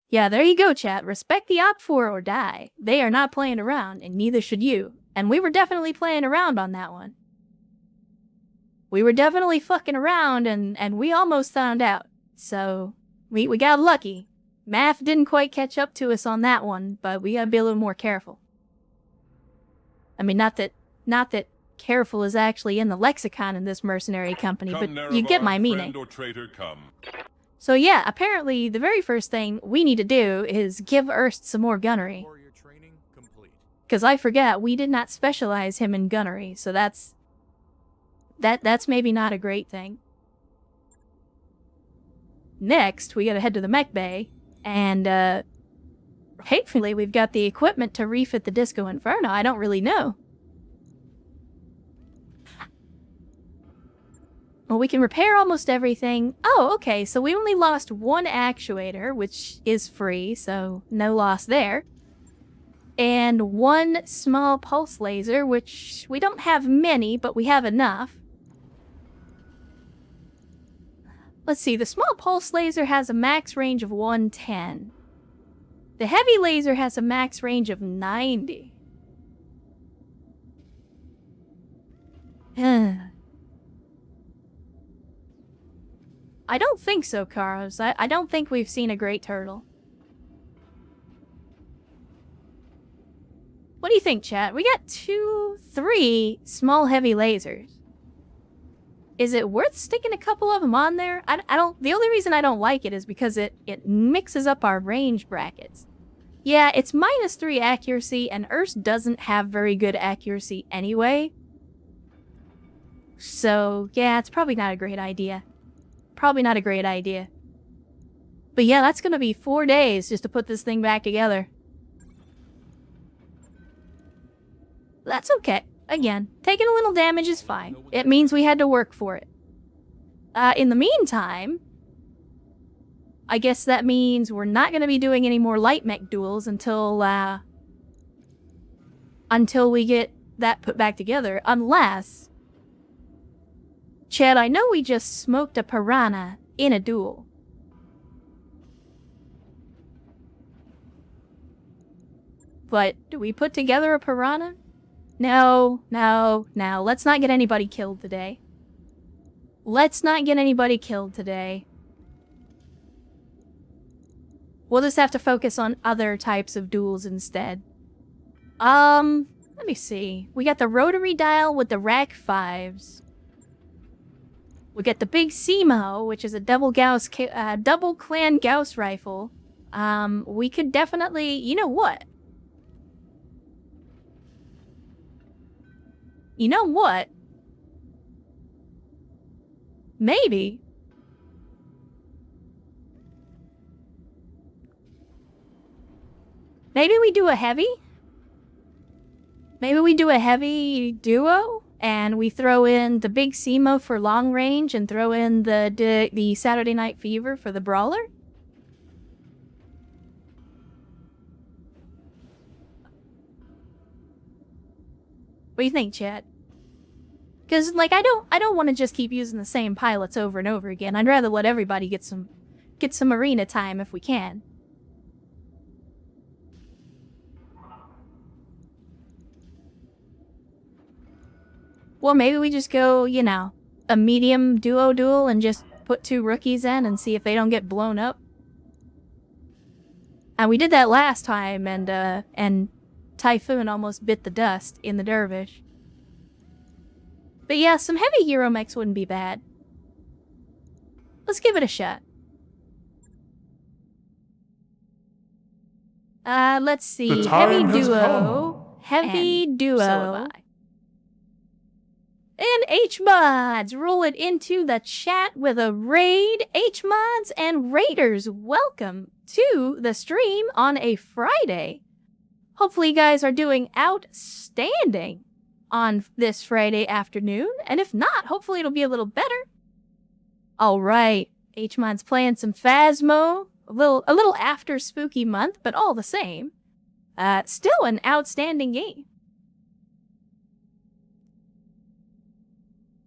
Yeah, there you go, chat. Respect the Opt 4 or die. They are not playing around, and neither should you. And we were definitely playing around on that one. We were definitely fucking around, and we almost found out. So, we got lucky. Math didn't quite catch up to us on that one, but we gotta be a little more careful. I mean, not that careful is actually in the lexicon in this mercenary company, but you get my meaning. So yeah, apparently the very first thing we need to do is give Erst some more gunnery. Because I forget, we did not specialize him in gunnery, so that's maybe not a great thing. Next, we gotta head to the mech bay, and hopefully we've got the equipment to refit the Disco Inferno. I don't really know. Well, we can repair almost everything. Oh, okay, so we only lost one actuator, which is free, so no loss there. And one small pulse laser, which we don't have many, but we have enough. Let's see, the small pulse laser has a max range of 110. The heavy laser has a max range of 90. I don't think so, Karos. I don't think we've seen a great turtle. What do you think, chat? We got 3 small heavy lasers. Is it worth sticking a couple of them on there? I don't. The only reason I don't like it is because it mixes up our range brackets. Yeah, it's -3 accuracy, and Erst doesn't have very good accuracy anyway. So, yeah, it's probably not a great idea. Probably not a great idea. But yeah, that's gonna be 4 days just to put this thing back together. That's okay. Again, taking a little damage is fine. It means we had to work for it. In the meantime, I guess that means we're not gonna be doing any more light mech duels until we get that put back together, unless... Chad, I know we just smoked a piranha in a duel. But do we put together a piranha? No. Let's not get anybody killed today. Let's not get anybody killed today. We'll just have to focus on other types of duels instead. Let me see. We got the rotary dial with the rack 5s. We get the big CMO, which is a double clan Gauss rifle. We could definitely... You know what? You know what? Maybe. Maybe we do a heavy? Maybe we do a heavy duo? And we throw in the big CMO for long range and throw in the Saturday Night Fever for the brawler? What do you think, chat? Because, like, I don't want to just keep using the same pilots over and over again. I'd rather let everybody get some arena time if we can. Well, maybe we just go, you know, a medium duo duel and just put 2 rookies in and see if they don't get blown up. And we did that last time, and Typhoon almost bit the dust in the Dervish. But yeah, some heavy hero mechs wouldn't be bad. Let's give it a shot. Let's see. Heavy duo. Heavy duo. So have I. And H-Mods, roll it into the chat with a raid. H-Mods and Raiders, welcome to the stream on a Friday. Hopefully you guys are doing outstanding on this Friday afternoon. And if not, hopefully it'll be a little better. Alright, H-Mods playing some Phasmo. A little after spooky month, but all the same. Still an outstanding game.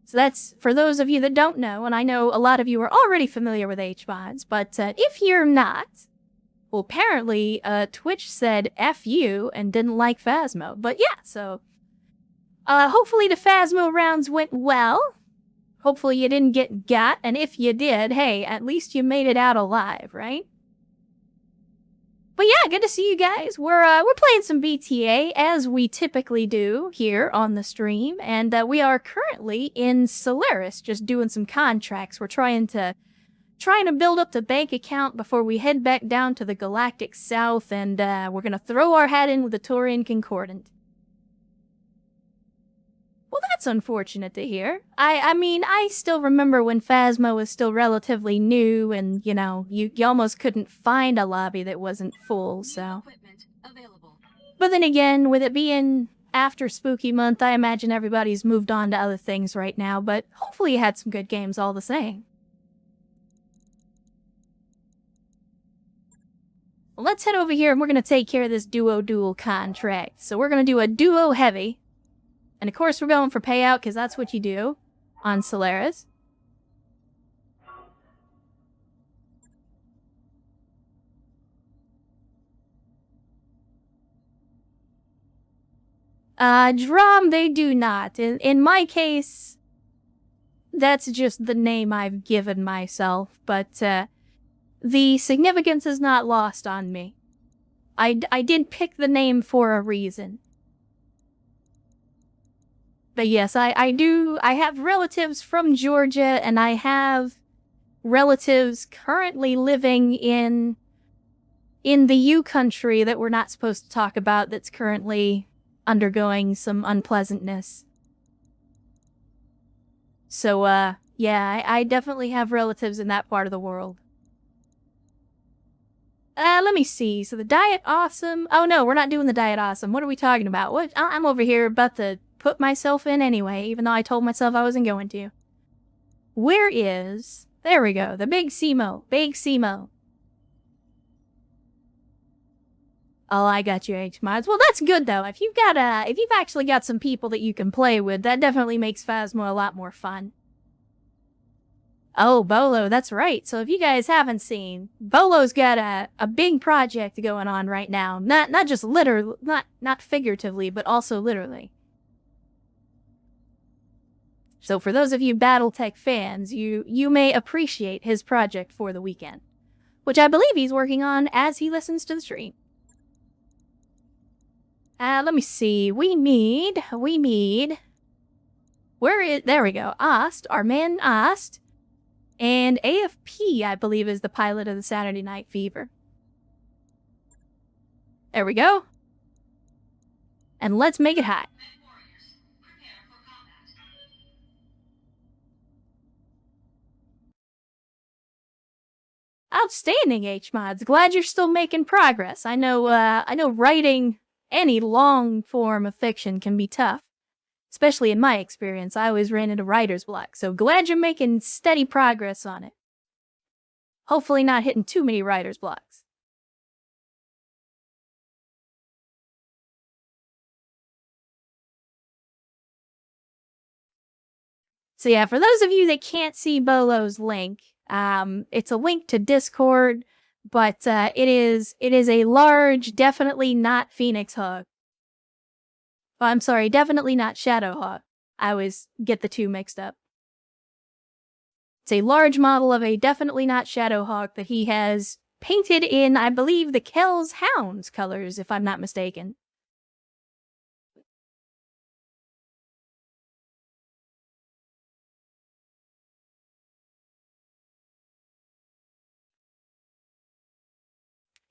So that's, for those of you that don't know, and I know a lot of you are already familiar with H-Mods, but if you're not, Well, apparently, Twitch said F you and didn't like Phasmo. But yeah, so... hopefully the Phasmo rounds went well. Hopefully you didn't get got, and if you did, hey, at least you made it out alive, right? But yeah, good to see you guys. We're playing some BTA, as we typically do here on the stream, and we are currently in Solaris, just doing some contracts. We're trying to build up the bank account before we head back down to the Galactic South, and we're gonna throw our hat in with the Taurian Concordant. Well, that's unfortunate to hear. I mean, I still remember when Phasmo was still relatively new, and, you know, you almost couldn't find a lobby that wasn't full, so... But then again, with it being after Spooky Month, I imagine everybody's moved on to other things right now, but hopefully you had some good games all the same. Well, let's head over here and we're going to take care of this duo-duel contract. So we're going to do a duo heavy. And of course we're going for payout because that's what you do on Solaris. Drum, they do not. In my case, that's just the name I've given myself, but the significance is not lost on me. I did pick the name for a reason. But yes, I have relatives from Georgia, and I have relatives currently living in the U country that we're not supposed to talk about that's currently undergoing some unpleasantness. So, yeah, I definitely have relatives in that part of the world. Let me see. So the Diet Awesome... Oh no, we're not doing the Diet Awesome. What are we talking about? What? I'm over here about to put myself in anyway, even though I told myself I wasn't going to. Where is... There we go. The Big Simo. Big Simo. Oh, I got you, H-Mods. Well, that's good, though. If you've actually got some people that you can play with, that definitely makes Phasmo a lot more fun. Oh, Bolo, that's right. So if you guys haven't seen, Bolo's got a big project going on right now. Not just literally, not figuratively, but also literally. So for those of you BattleTech fans, you may appreciate his project for the weekend, which I believe he's working on as he listens to the stream. Let me see. We need. There we go. Ost, our man Ost. And AFP, I believe, is the pilot of the Saturday Night Fever. There we go. And let's make it hot. Outstanding, H-Mods. Glad you're still making progress. I know writing any long form of fiction can be tough. Especially in my experience, I always ran into writer's block, so glad you're making steady progress on it. Hopefully not hitting too many writer's blocks. So yeah, for those of you that can't see Bolo's link, it's a link to Discord, but it is a large, definitely not Phoenix Hog. Oh, I'm sorry, definitely not Shadowhawk. I always get the two mixed up. It's a large model of a definitely not Shadowhawk that he has painted in, I believe, the Kel's Hounds colors, if I'm not mistaken.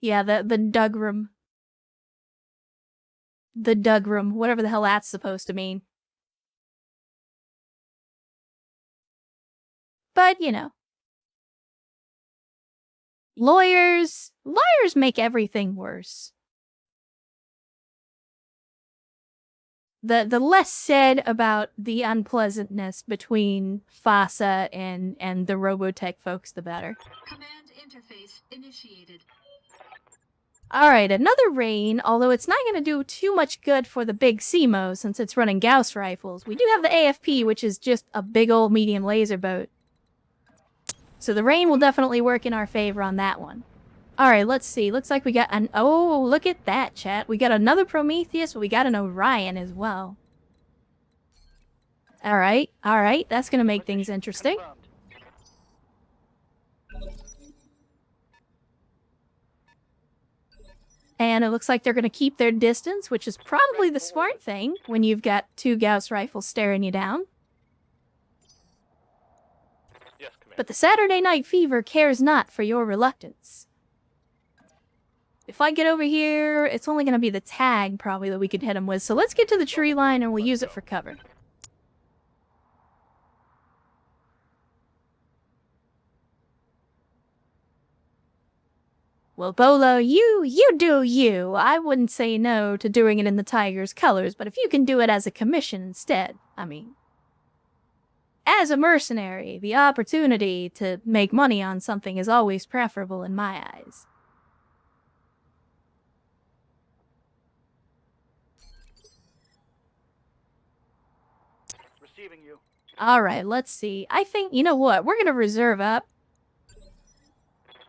Yeah, the Dugram. The Dugram, whatever the hell that's supposed to mean. But, you know. Lawyers make everything worse. The less said about the unpleasantness between FASA and the Robotech folks, the better. Command interface initiated. Alright, another rain, although it's not going to do too much good for the Big Simo since it's running Gauss rifles. We do have the AFP, which is just a big old medium laser boat. So the rain will definitely work in our favor on that one. Alright, let's see. Looks like we got an... Oh, look at that, chat. We got another Prometheus, but we got an Orion as well. Alright, alright. That's gonna make things interesting. And it looks like they're gonna keep their distance, which is probably the smart thing when you've got two Gauss rifles staring you down. Yes, but the Saturday Night Fever cares not for your reluctance. If I get over here, it's only going to be the tag, probably, that we could hit him with. So let's get to the tree line and we'll use it for cover. Well, Bolo, you do you. I wouldn't say no to doing it in the Tigers' colors, but if you can do it as a commission instead, I mean... As a mercenary, the opportunity to make money on something is always preferable in my eyes. Receiving you. Alright, let's see. I think, you know what, we're gonna reserve up.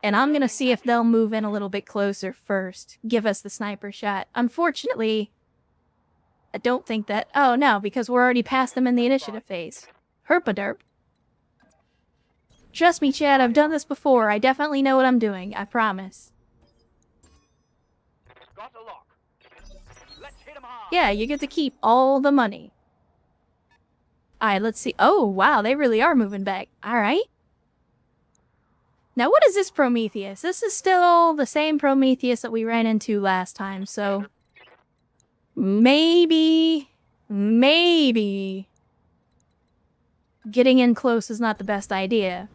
And I'm gonna see if they'll move in a little bit closer first. Give us the sniper shot. Unfortunately, I don't think that... Oh, no, because we're already past them in the initiative phase. Herpaderp. Trust me, Chad, I've done this before. I definitely know what I'm doing. I promise. Got the lock. Let's hit 'em hard. Yeah, you get to keep all the money. Alright, let's see. Oh, wow, they really are moving back. Alright. Now, what is this Prometheus? This is still the same Prometheus that we ran into last time, so... Maybe... Getting in close is not the best idea.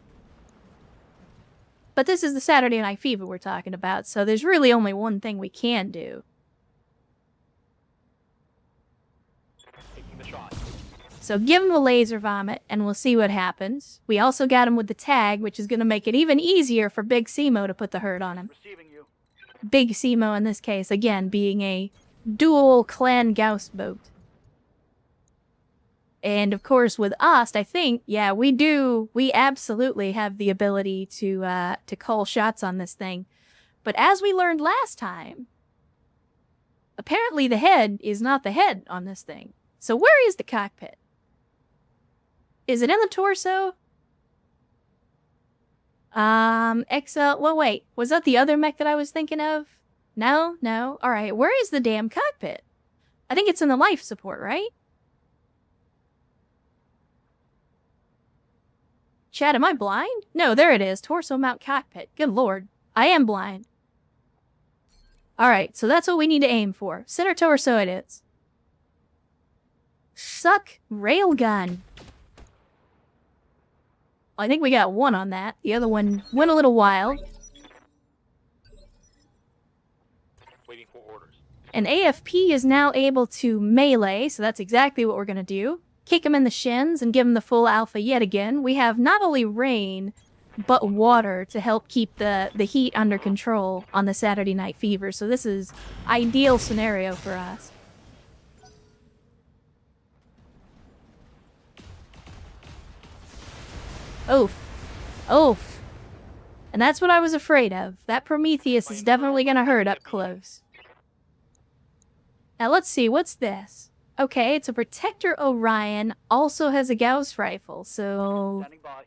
But this is the Saturday Night Fever we're talking about, so there's really only one thing we can do. Taking the shot. So give him a laser vomit, and we'll see what happens. We also got him with the tag, which is going to make it even easier for Big Simo to put the hurt on him. Receiving you. Big Simo in this case, again, being a dual clan Gauss boat. And of course, with us, I think, yeah, we absolutely have the ability to call shots on this thing. But as we learned last time, apparently the head is not the head on this thing. So where is the cockpit? Is it in the torso? Well, wait, was that the other mech that I was thinking of? No? Alright, where is the damn cockpit? I think it's in the life support, right? Chad, am I blind? No, there it is. Torso mount cockpit. Good lord. I am blind. Alright, so that's what we need to aim for. Center torso it is. Suck railgun. I think we got one on that. The other one went a little wild. Waiting for orders. And AFP is now able to melee, so that's exactly what we're gonna do. Kick him in the shins and give him the full alpha yet again. We have not only rain, but water to help keep the heat under control on the Saturday Night Fever. So this is ideal scenario for us. Oof. Oof. And that's what I was afraid of. That Prometheus is definitely gonna hurt up close. Now let's see, what's this? Okay, it's a Protector Orion, also has a Gauss rifle, so... Standing by.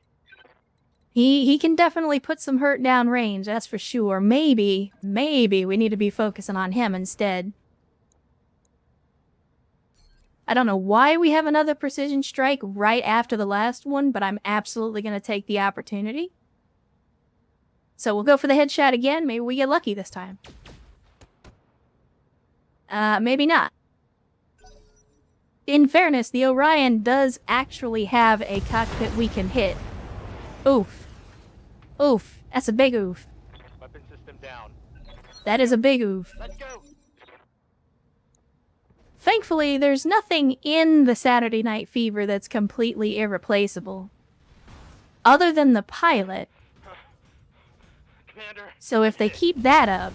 He can definitely put some hurt down range, that's for sure. Maybe we need to be focusing on him instead. I don't know why we have another precision strike right after the last one, but I'm absolutely going to take the opportunity. So we'll go for the headshot again. Maybe we get lucky this time. Maybe not. In fairness, the Orion does actually have a cockpit we can hit. Oof. Oof. That's a big oof. Weapon system down. That is a big oof. Let's go. Thankfully, there's nothing in the Saturday Night Fever that's completely irreplaceable. Other than the pilot. Commander. So if they keep that up...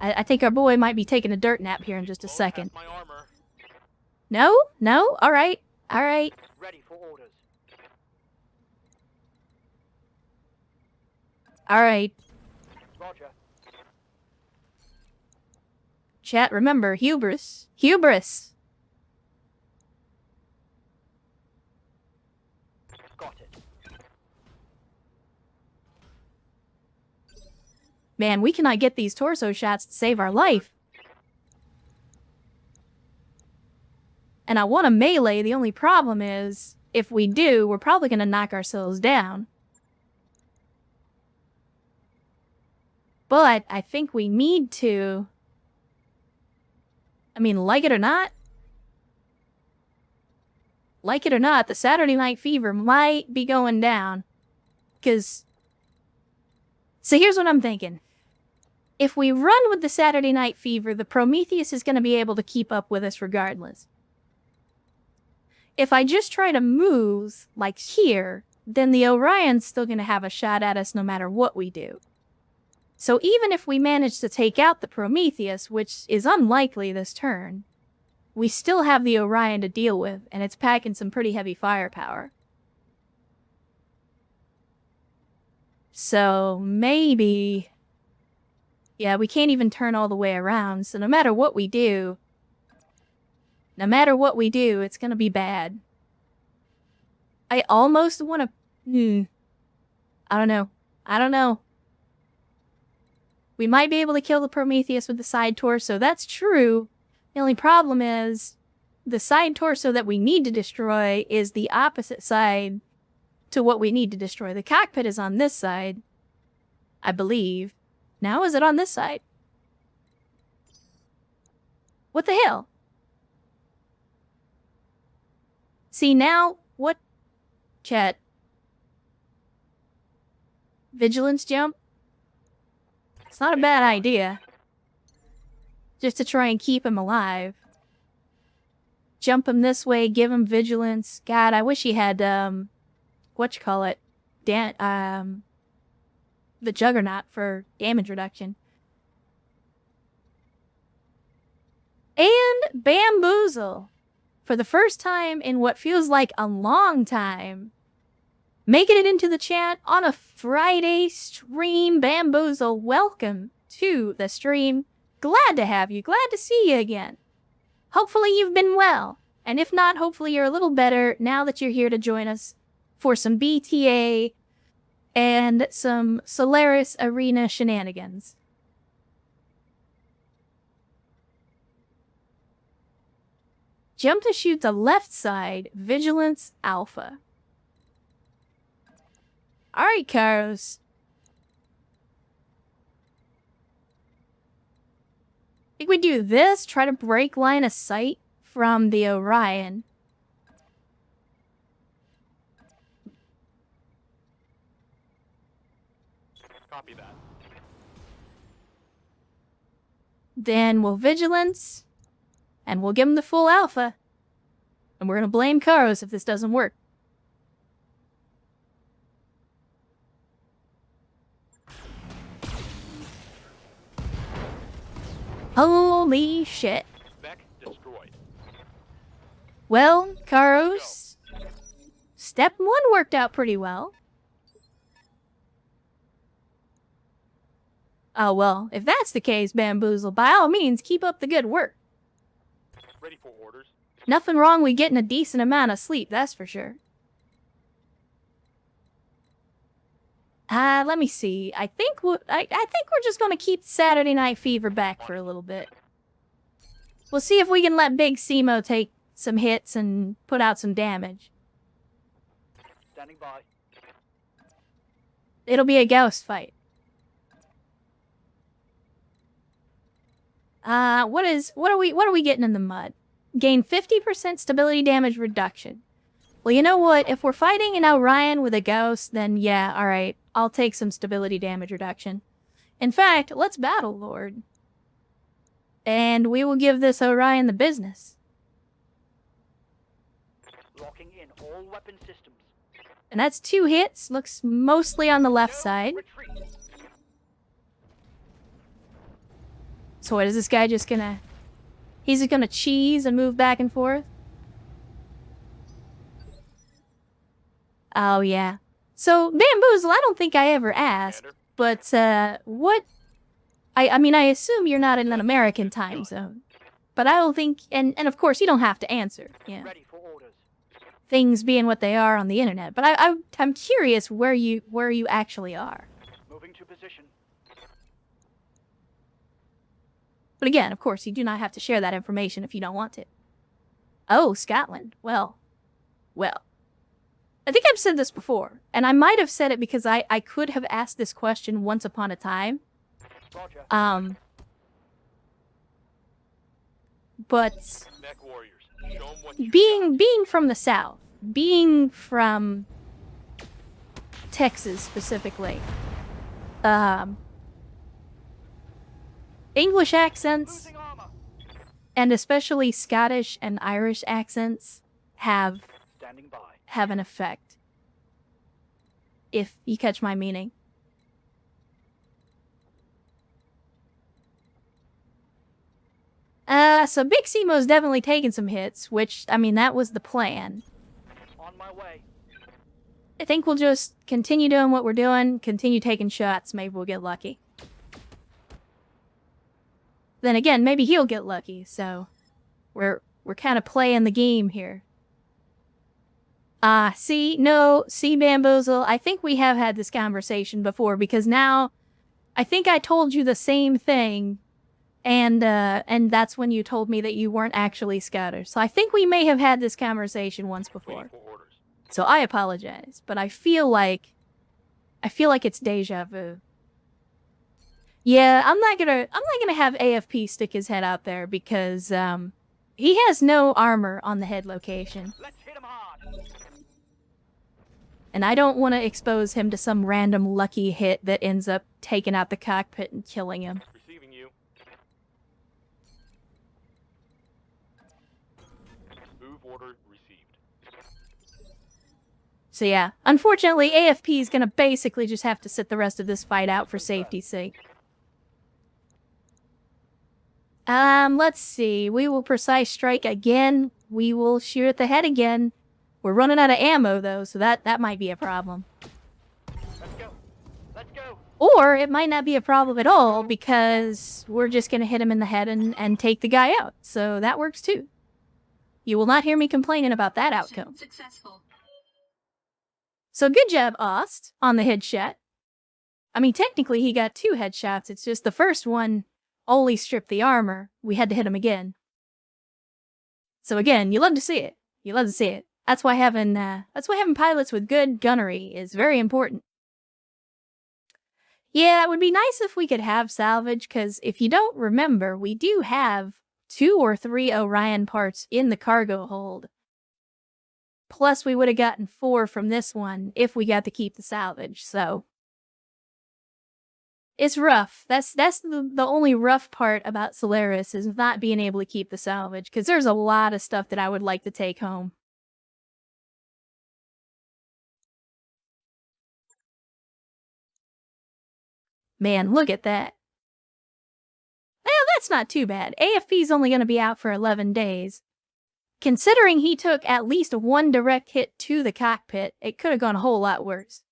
I think our boy might be taking a dirt nap here in just a second. My armor. No? No? Alright. Alright. Ready for orders. Alright. Roger. Chat, remember, hubris. Hubris! Got it. Man, we cannot get these torso shots to save our life. And I want to melee, the only problem is, if we do, we're probably going to knock ourselves down. But I think we need to... I mean, like it or not, the Saturday Night Fever might be going down. Because... So here's what I'm thinking. If we run with the Saturday Night Fever, the Prometheus is going to be able to keep up with us regardless. If I just try to move, like here, then the Orion's still going to have a shot at us no matter what we do. So even if we manage to take out the Prometheus, which is unlikely this turn, we still have the Orion to deal with, and it's packing some pretty heavy firepower. So maybe... Yeah, we can't even turn all the way around, so no matter what we do, it's gonna be bad. I almost want to... I don't know. We might be able to kill the Prometheus with the side torso. That's true. The only problem is the side torso that we need to destroy is the opposite side to what we need to destroy. The cockpit is on this side, I believe. Now is it on this side? What the hell? See now, what? Chat. Vigilance jump? It's not a bad idea. Just to try and keep him alive. Jump him this way, give him vigilance. God, I wish he had, whatchamacallit? The Juggernaut for damage reduction. And Bamboozle. For the first time in what feels like a long time. Making it into the chat on a Friday stream. Bamboozle, welcome to the stream. Glad to have you. Glad to see you again. Hopefully you've been well. And if not, hopefully you're a little better now that you're here to join us for some BTA and some Solaris Arena shenanigans. Jump to shoot the left side, Vigilance Alpha. Alright, Karos. I think we do this, try to break line of sight from the Orion. Copy that. Then we'll Vigilance, and we'll give him the full Alpha. And we're gonna blame Karos if this doesn't work. Holy shit. Mech destroyed. Well, Karos, step 1 worked out pretty well. Oh, well, if that's the case, Bamboozle, by all means, keep up the good work. Ready for orders. Nothing wrong with getting a decent amount of sleep, that's for sure. Let me see. I think we're just gonna keep Saturday Night Fever back for a little bit. We'll see if we can let Big Simo take some hits and put out some damage. Standing by. It'll be a ghost fight. What are we getting in the mud? Gain 50% stability damage reduction. Well, you know what? If we're fighting an Orion with a ghost, then yeah, alright. I'll take some stability damage reduction. In fact, let's Battle Lord. And we will give this Orion the business. Locking in all weapon systems. And that's 2 hits. Looks mostly on the left side. Retreat. So what, is this guy just gonna... He's just gonna cheese and move back and forth? Oh, yeah. So, Bamboozle, I don't think I ever asked. But, what... I mean, I assume you're not in an American time zone. But I don't think... And of course, you don't have to answer, you know. Ready for orders. Things being what they are on the internet. But I'm curious where you actually are. Moving to position. But again, of course, you do not have to share that information if you don't want to. Oh, Scotland. Well. I think I've said this before, and I might have said it because I could have asked this question once upon a time. Roger. But Mech warriors, show 'em what you being from the South, being from Texas specifically, English accents, Losing armor. and especially Scottish and Irish accents have Standing by. an effect. If you catch my meaning. So Big Simo's definitely taken some hits, which, I mean, that was the plan. On my way. I think we'll just continue doing what we're doing, continue taking shots, maybe we'll get lucky. Then again, maybe he'll get lucky, so we're kind of playing the game here. See, Bamboozle, I think we have had this conversation before, because now I think I told you the same thing, and that's when you told me that you weren't actually Scottish. So I think we may have had this conversation once before. Waiting for orders. So I apologize, but I feel like it's deja vu. Yeah, I'm not gonna have AFP stick his head out there because he has no armor on the head location. Let's hit 'em hard. And I don't want to expose him to some random lucky hit that ends up taking out the cockpit and killing him. Receiving you. Move order received. So yeah, unfortunately, AFP is gonna basically just have to sit the rest of this fight out for safety's sake. Let's see. We will precise strike again. We will shoot at the head again. We're running out of ammo, though, so that might be a problem. Let's go. Let's go. Or it might not be a problem at all, because we're just gonna hit him in the head and take the guy out. So that works, too. You will not hear me complaining about that outcome. Successful. So good job, Ost, on the headshot. I mean, technically he got 2 headshots. It's just the first one only stripped the armor. We had to hit him again. So again, you love to see it. You love to see it. That's why having pilots with good gunnery is very important. Yeah, it would be nice if we could have salvage, because if you don't remember, we do have 2 or 3 Orion parts in the cargo hold. Plus, we would have gotten 4 from this one if we got to keep the salvage, so... It's rough. That's the only rough part about Solaris, is not being able to keep the salvage, because there's a lot of stuff that I would like to take home. Man, look at that. Well, that's not too bad. AFP's only going to be out for 11 days. Considering he took at least 1 direct hit to the cockpit, it could have gone a whole lot worse.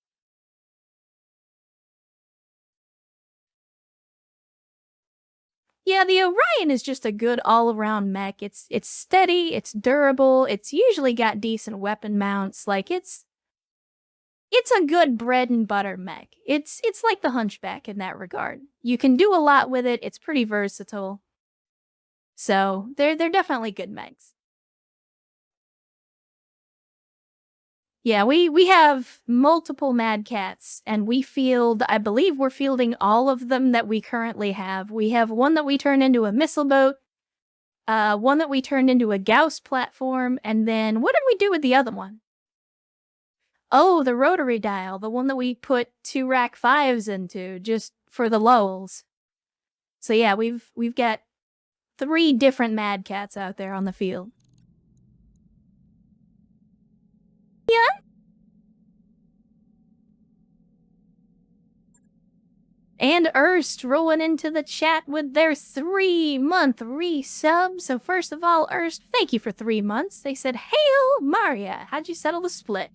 Yeah, the Orion is just a good all-around mech. It's steady, it's durable, it's usually got decent weapon mounts. Like, it's a good bread and butter mech. It's like the Hunchback in that regard. You can do a lot with it, it's pretty versatile. So, they're definitely good mechs. Yeah, we have multiple Mad Cats, and I believe we're fielding all of them that we currently have. We have one that we turned into a missile boat, one that we turned into a Gauss platform, and then what did we do with the other one? Oh, the rotary dial, the one that we put 2 Rack 5s into, just for the lulls. So yeah, we've got 3 different Mad Cats out there on the field. Yeah. And Erst rolling into the chat with their 3-month resub. So first of all, Erst, thank you for 3 months. They said, "Hail, Maria, how'd you settle the split?"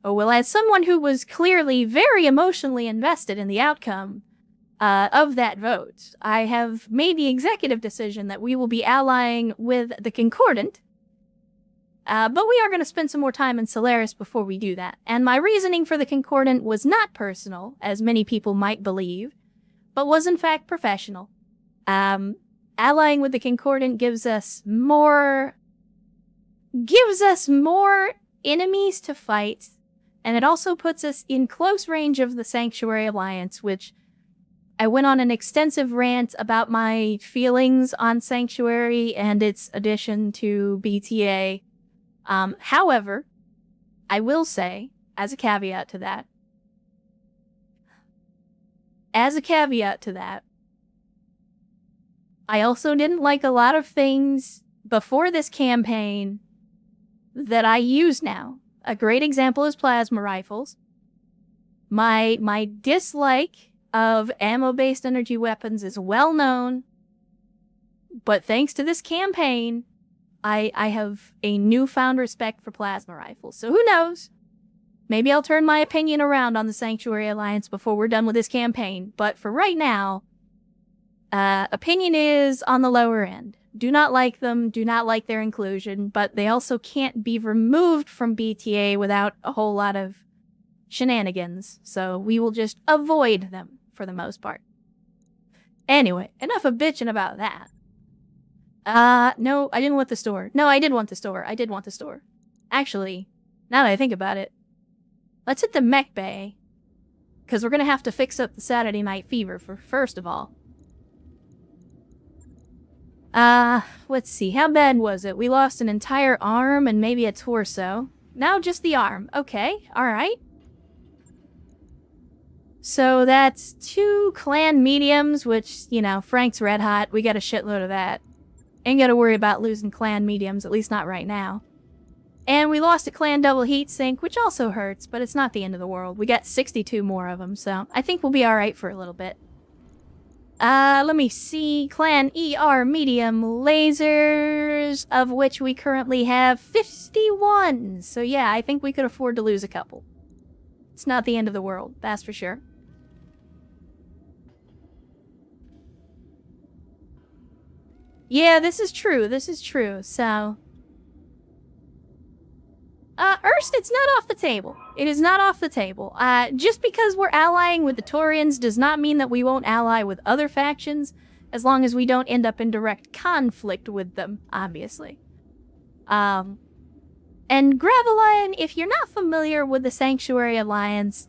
Oh, well, as someone who was clearly very emotionally invested in the outcome of that vote, I have made the executive decision that we will be allying with the Concordant. But we are going to spend some more time in Solaris before we do that. And my reasoning for the Concordant was not personal, as many people might believe, but was in fact professional. Allying with the Concordant gives us more enemies to fight, and it also puts us in close range of the Sanctuary Alliance, which I went on an extensive rant about my feelings on Sanctuary and its addition to BTA. However, I will say, as a caveat to that, I also didn't like a lot of things before this campaign that I use now. A great example is plasma rifles. My dislike of ammo-based energy weapons is well known, but thanks to this campaign, I have a newfound respect for plasma rifles. So who knows? Maybe I'll turn my opinion around on the Sanctuary Alliance before we're done with this campaign, but for right now, opinion is on the lower end. Do not like them, do not like their inclusion, but they also can't be removed from BTA without a whole lot of shenanigans, so we will just avoid them for the most part. Anyway, enough of bitching about that. No, I didn't want the store. No, I did want the store. I did want the store. Actually, now that I think about it, let's hit the mech bay, because we're gonna have to fix up the Saturday Night Fever first of all. Let's see, how bad was it? We lost an entire arm and maybe a torso. Now just the arm. Okay, alright. So that's 2 clan mediums, which, you know, Frank's red hot. We got a shitload of that. Ain't gotta worry about losing clan mediums, at least not right now. And we lost a clan double heatsink, which also hurts, but it's not the end of the world. We got 62 more of them, so I think we'll be alright for a little bit. Let me see. Clan ER medium lasers, of which we currently have 51. So yeah, I think we could afford to lose a couple. It's not the end of the world, that's for sure. Yeah, this is true, so... Erst, it's not off the table. It is not off the table. Just because we're allying with the Taurians does not mean that we won't ally with other factions, as long as we don't end up in direct conflict with them, obviously. And Gravelion, if you're not familiar with the Sanctuary Alliance,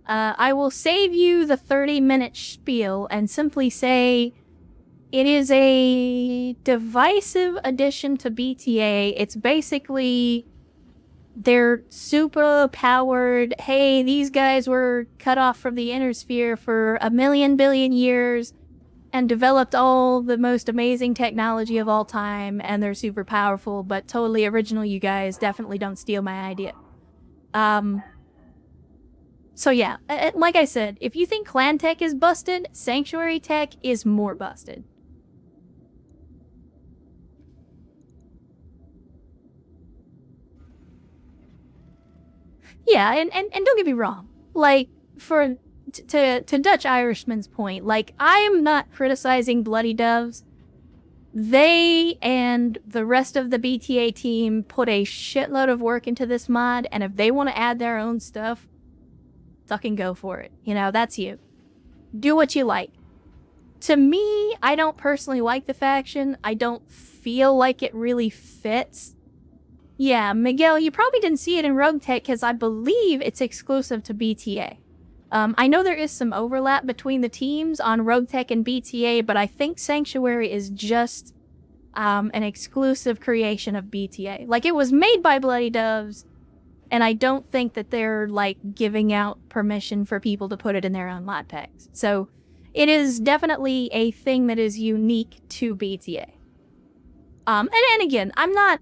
I will save you the 30-minute spiel and simply say it is a divisive addition to BTA. It's basically... they're super powered. Hey, these guys were cut off from the inner sphere for 1,000,000 billion years and developed all the most amazing technology of all time, and they're super powerful, but totally original, you guys. Definitely don't steal my idea. So yeah, like I said, if you think clan tech is busted, Sanctuary tech is more busted. Yeah, and don't get me wrong. Like, to Dutch Irishman's point, like, I'm not criticizing Bloody Doves. They and the rest of the BTA team put a shitload of work into this mod, and if they want to add their own stuff, fucking go for it. You know, that's you. Do what you like. To me, I don't personally like the faction. I don't feel like it really fits. Yeah, Miguel, you probably didn't see it in Rogue Tech because I believe it's exclusive to BTA. I know there is some overlap between the teams on Rogue Tech and BTA, but I think Sanctuary is just an exclusive creation of BTA. Like, it was made by Bloody Doves, and I don't think that they're, like, giving out permission for people to put it in their own mod packs. So, it is definitely a thing that is unique to BTA. And again, I'm not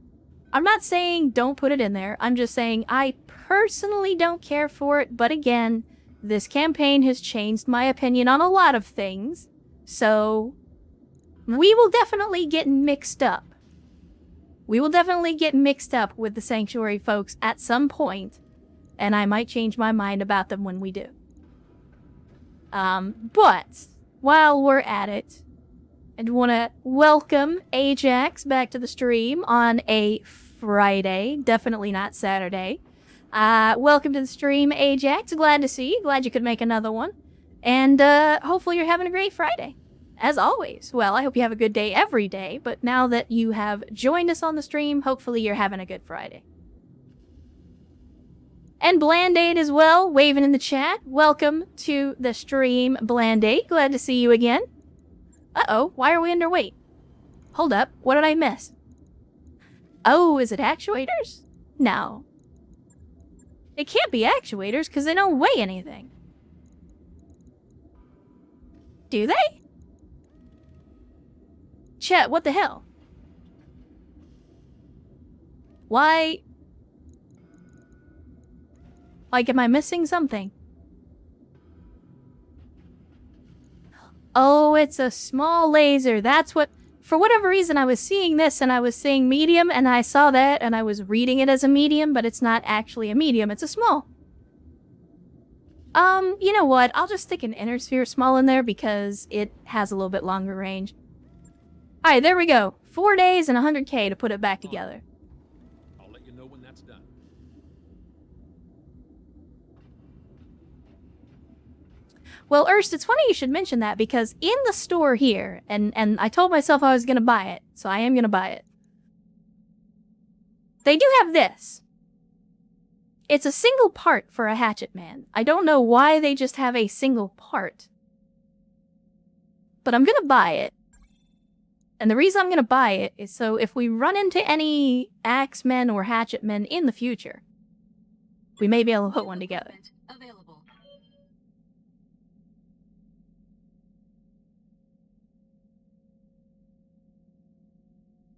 saying don't put it in there. I'm just saying I personally don't care for it. But again, this campaign has changed my opinion on a lot of things. So we will definitely get mixed up. We will definitely get mixed up with the Sanctuary folks at some point. and I might change my mind about them when we do. But while we're at it, I want to welcome Ajax back to the stream on a Friday, definitely not Saturday. Welcome to the stream, Ajax. Glad to see you. Glad you could make another one. And hopefully you're having a great Friday. As always. Well, I hope you have a good day every day, but now that you have joined us on the stream, hopefully you're having a good Friday. And Blandade as well, waving in the chat. Welcome to the stream, Blandade. Glad to see you again. Uh-oh, why are we underweight? Hold up, what did I miss? Oh, is it actuators? No. It can't be actuators because they don't weigh anything. Do they? Chat, what the hell? Why? Like, am I missing something? Oh, it's a small laser. That's what... For whatever reason, I was seeing this and I was saying medium, and I saw that and I was reading it as a medium, but it's not actually a medium. It's a small. You know what? I'll just stick an inner sphere small in there because it has a little bit longer range. Alright, there we go. 4 days and 100k to put it back together. I'll let you know when that's done. Well, Erst, it's funny you should mention that because in the store here, and I told myself I was going to buy it, so I am going to buy it. They do have this. It's a single part for a hatchet man. I don't know why they just have a single part. But I'm going to buy it. And the reason I'm going to buy it is so if we run into any axemen or hatchet men in the future, we may be able to put one together.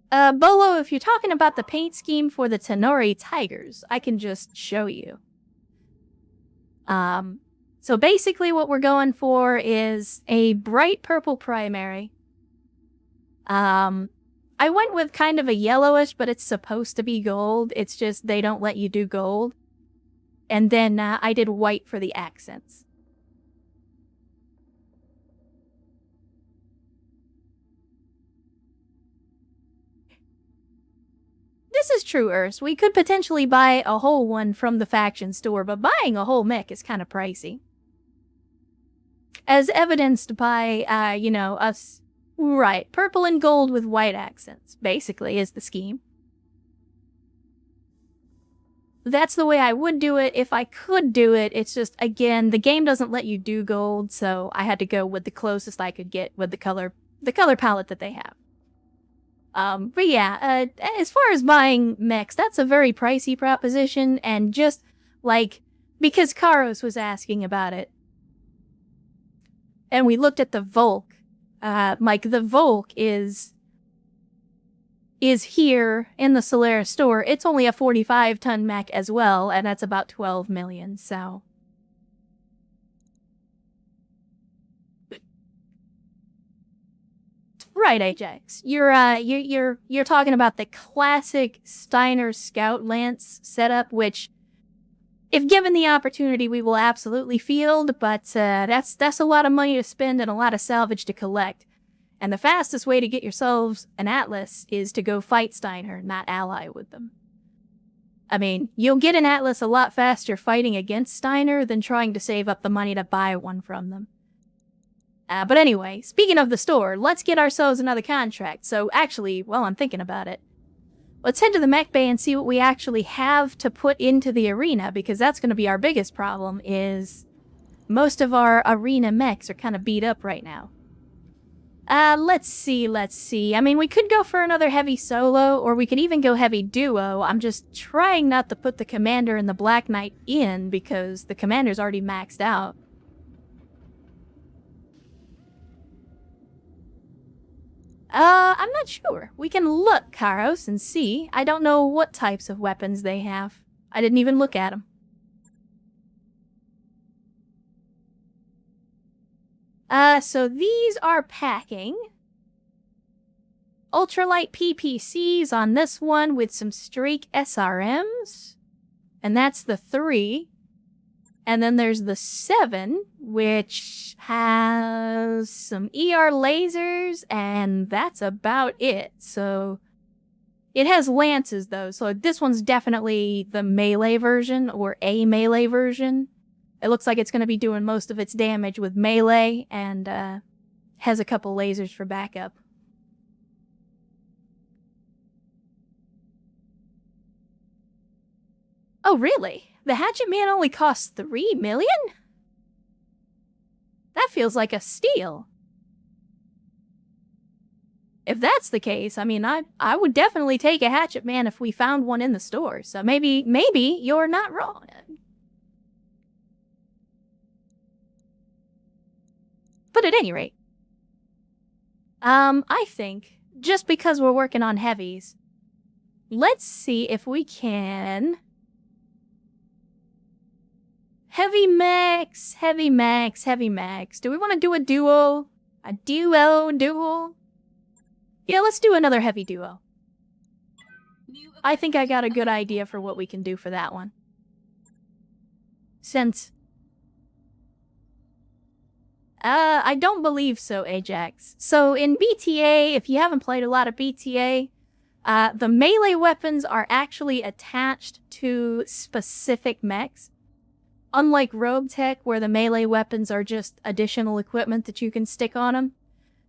Bolo, if you're talking about the paint scheme for the Tenori Tigers, I can just show you. So basically what we're going for is a bright purple primary. I went with kind of a yellowish, but it's supposed to be gold. It's just they don't let you do gold. And then I did white for the accents. This is true, Urs. We could potentially buy a whole one from the faction store, but buying a whole mech is kind of pricey. As evidenced by, you know, us... Right, purple and gold with white accents, basically, is the scheme. That's the way I would do it if I could do it. It's just, again, the game doesn't let you do gold, so I had to go with the closest I could get with the color palette that they have. But yeah, as far as buying mechs, that's a very pricey proposition, and just, like, because Karos was asking about it, and we looked at the Volk, Mike, the Volk is here in the Solaris store. It's only a 45-ton mech as well, and that's about 12 million, so... Right, Ajax. You're talking about the classic Steiner Scout Lance setup, which, if given the opportunity, we will absolutely field, but that's a lot of money to spend and a lot of salvage to collect. And the fastest way to get yourselves an Atlas is to go fight Steiner, not ally with them. I mean, you'll get an Atlas a lot faster fighting against Steiner than trying to save up the money to buy one from them. But anyway, speaking of the store, let's get ourselves another contract. So actually, while I'm thinking about it, let's head to the mech bay and see what we actually have to put into the arena, because that's going to be our biggest problem, is most of our arena mechs are kind of beat up right now. Let's see. I mean, we could go for another heavy solo, or we could even go heavy duo. I'm just trying not to put the Commander and the Black Knight in, because the Commander's already maxed out. I'm not sure. We can look, Karos, and see. I don't know what types of weapons they have. I didn't even look at them. So these are packing. Ultralight PPCs on this one with some Streak SRMs. And that's the 3. And then there's the 7, which has some ER lasers, and that's about it. So it has lances, though, so this one's definitely the melee version, or a melee version. It looks like it's going to be doing most of its damage with melee, and has a couple lasers for backup. Oh, really? The Hatchet Man only costs 3 million? That feels like a steal. If that's the case, I mean, I would definitely take a Hatchet Man if we found one in the store, so maybe you're not wrong. But at any rate, I think, just because we're working on heavies, let's see if we can... Heavy max, heavy max, heavy max. Do we want to do a duo? A duo? Yeah, let's do another heavy duo. I think I got a good idea for what we can do for that one. Since... I don't believe so, Ajax. So in BTA, if you haven't played a lot of BTA, the melee weapons are actually attached to specific mechs. Unlike Rogue Tech, where the melee weapons are just additional equipment that you can stick on them.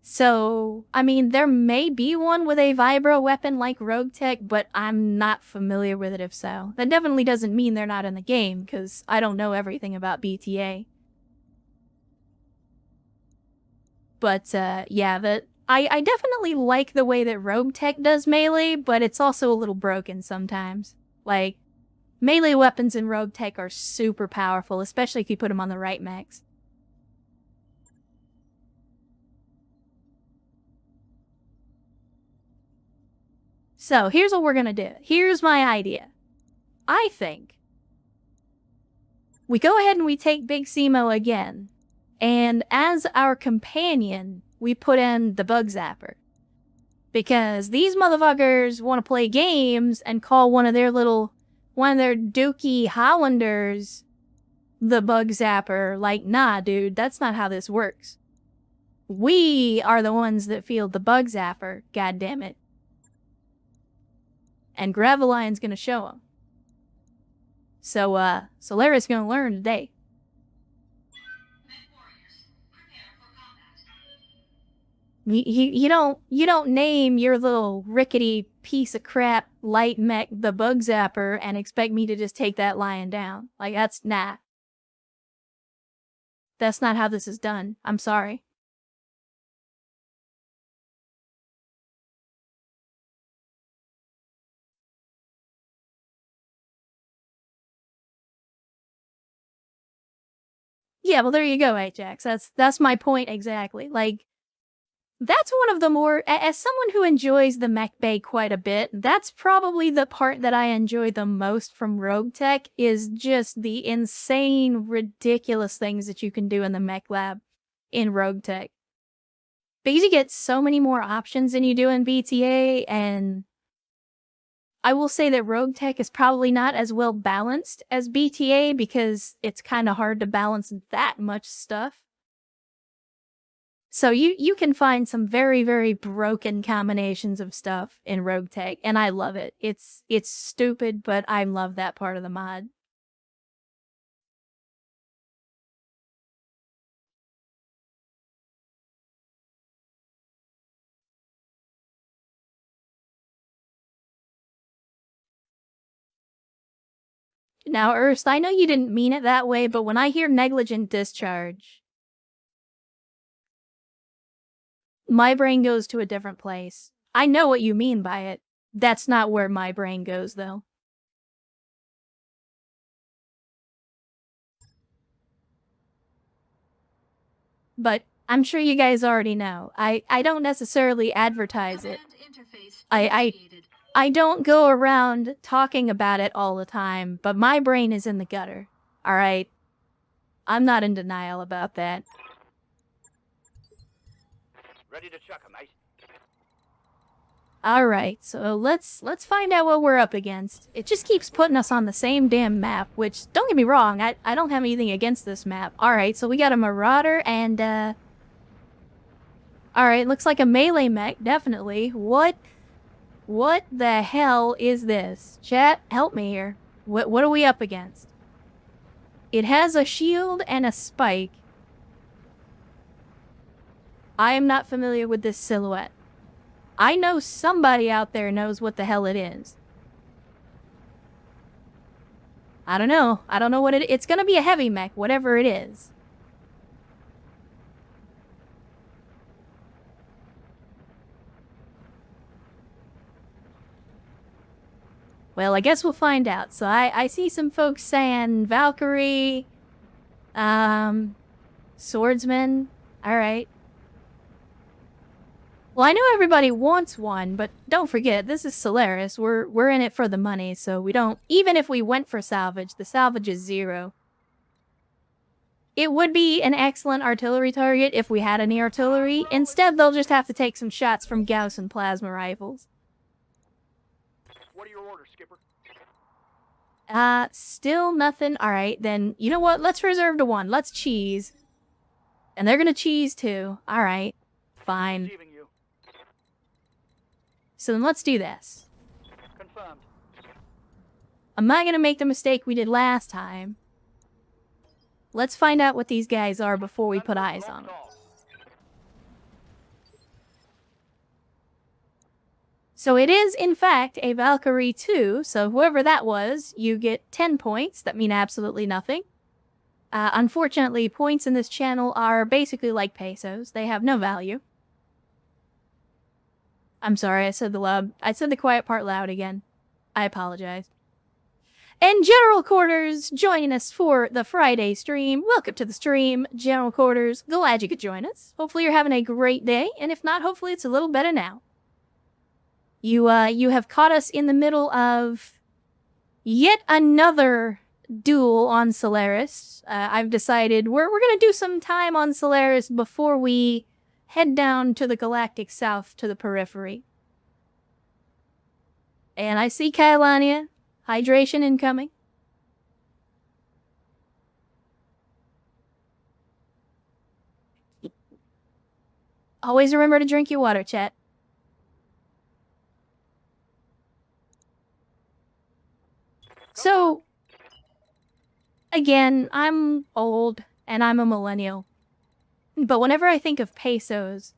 So, I mean, there may be one with a vibro weapon like Rogue Tech, but I'm not familiar with it if so. That definitely doesn't mean they're not in the game, because I don't know everything about BTA. But, yeah, I definitely like the way that Rogue Tech does melee, but it's also a little broken sometimes. Like, melee weapons in Rogue Tech are super powerful, especially if you put them on the right mechs. So, here's what we're gonna do. Here's my idea. I think we go ahead and we take Big Simo again, and as our companion, we put in the Bug Zapper. Because these motherfuckers want to play games and call one of their Dookie Hollanders the Bug Zapper. Like, nah, dude, that's not how this works. We are the ones that field the Bug Zapper, goddammit. And Gravelion's gonna show him. So Larry's gonna learn today. You don't name your little rickety piece of crap light mech the Bug Zapper and expect me to just take that lion down. Like, that's nah. That's not how this is done. I'm sorry. Yeah, well, there you go, Ajax. That's my point exactly. Like, that's one of the more, as someone who enjoys the mech bay quite a bit, that's probably the part that I enjoy the most from Rogue Tech, is just the insane, ridiculous things that you can do in the mech lab in Rogue Tech. Because you get so many more options than you do in BTA, and I will say that Rogue Tech is probably not as well balanced as BTA because it's kind of hard to balance that much stuff. So you can find some very, very broken combinations of stuff in Rogue Tech, and I love it. It's stupid, but I love that part of the mod. Now, Ernst, I know you didn't mean it that way, but when I hear negligent discharge, my brain goes to a different place. I know what you mean by it. That's not where my brain goes, though. But I'm sure you guys already know. I don't necessarily advertise it. I don't go around talking about it all the time, but my brain is in the gutter. Alright? I'm not in denial about that. Ready to chuck 'em, mate. Alright, so let's find out what we're up against. It just keeps putting us on the same damn map, which, don't get me wrong, I don't have anything against this map. Alright, so we got a Marauder and, Alright, looks like a melee mech, definitely. What the hell is this? Chat, help me here. What are we up against? It has a shield and a spike. I am not familiar with this silhouette. I know somebody out there knows what the hell it is. I don't know. I don't know what it's gonna be a heavy mech, whatever it is. Well, I guess we'll find out. So I see some folks saying Valkyrie, swordsman. Alright. Well, I know everybody wants one, but don't forget, this is Solaris. We're in it for the money, so we don't... Even if we went for salvage, the salvage is 0. It would be an excellent artillery target if we had any artillery. Instead, they'll just have to take some shots from Gauss and plasma rifles. What are your orders, Skipper? Still nothing. Alright, then, you know what? Let's reserve to 1. Let's cheese. And they're gonna cheese too. Alright. Fine. Receiving you. So then let's do this. Confirmed. I'm not gonna make the mistake we did last time. Let's find out what these guys are before we put eyes on them. So it is, in fact, a Valkyrie 2, so whoever that was, you get 10 points that mean absolutely nothing. Unfortunately, points in this channel are basically like pesos. They have no value. I'm sorry, I said the quiet part loud again. I apologize. And General Quarters joining us for the Friday stream. Welcome to the stream, General Quarters. Glad you could join us. Hopefully you're having a great day, and if not, hopefully it's a little better now. You have caught us in the middle of yet another duel on Solaris. I've decided we're gonna do some time on Solaris before we head down to the galactic south to the periphery. And I see Kailania. Hydration incoming. Always remember to drink your water, chat. So, again, I'm old and I'm a millennial. But whenever I think of pesos,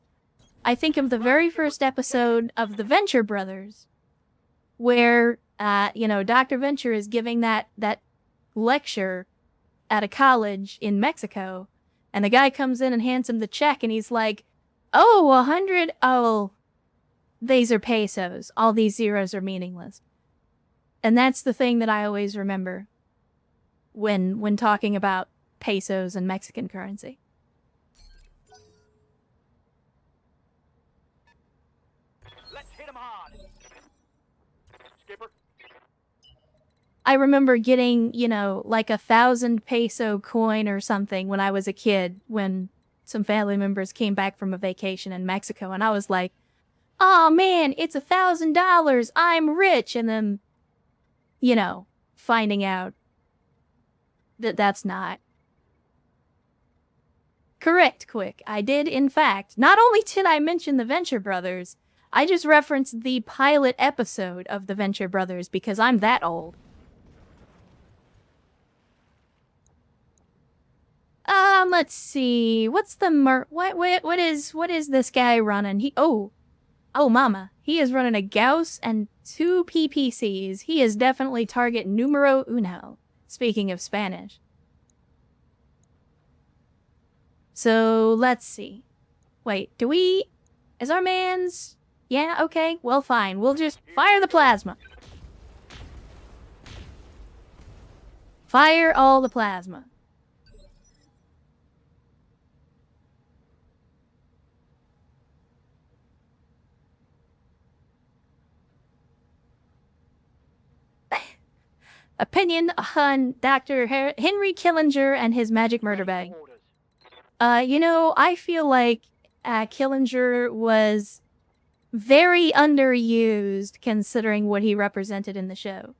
I think of the very first episode of The Venture Brothers, where, Dr. Venture is giving that lecture at a college in Mexico, and the guy comes in and hands him the check, and he's like, oh, 100, oh, these are pesos. All these zeros are meaningless. And that's the thing that I always remember when talking about pesos and Mexican currency. Let's hit him hard. Skipper. I remember getting, like 1,000 peso coin or something when I was a kid, when some family members came back from a vacation in Mexico, and I was like, oh man, it's $1,000, I'm rich, and then, finding out that that's not. Correct, Quick. I did, in fact. Not only did I mention the Venture Brothers, I just referenced the pilot episode of the Venture Brothers because I'm that old. Let's see. What's the what is this guy running? Oh mama. He is running a Gauss and 2 PPCs. He is definitely target numero uno. Speaking of Spanish. So, let's see. Wait, is our man's... Yeah, okay, well fine. We'll just fire the plasma. Fire all the plasma. Opinion on Dr. Henry Killinger and his magic murder bag. I feel like Killinger was very underused considering what he represented in the show.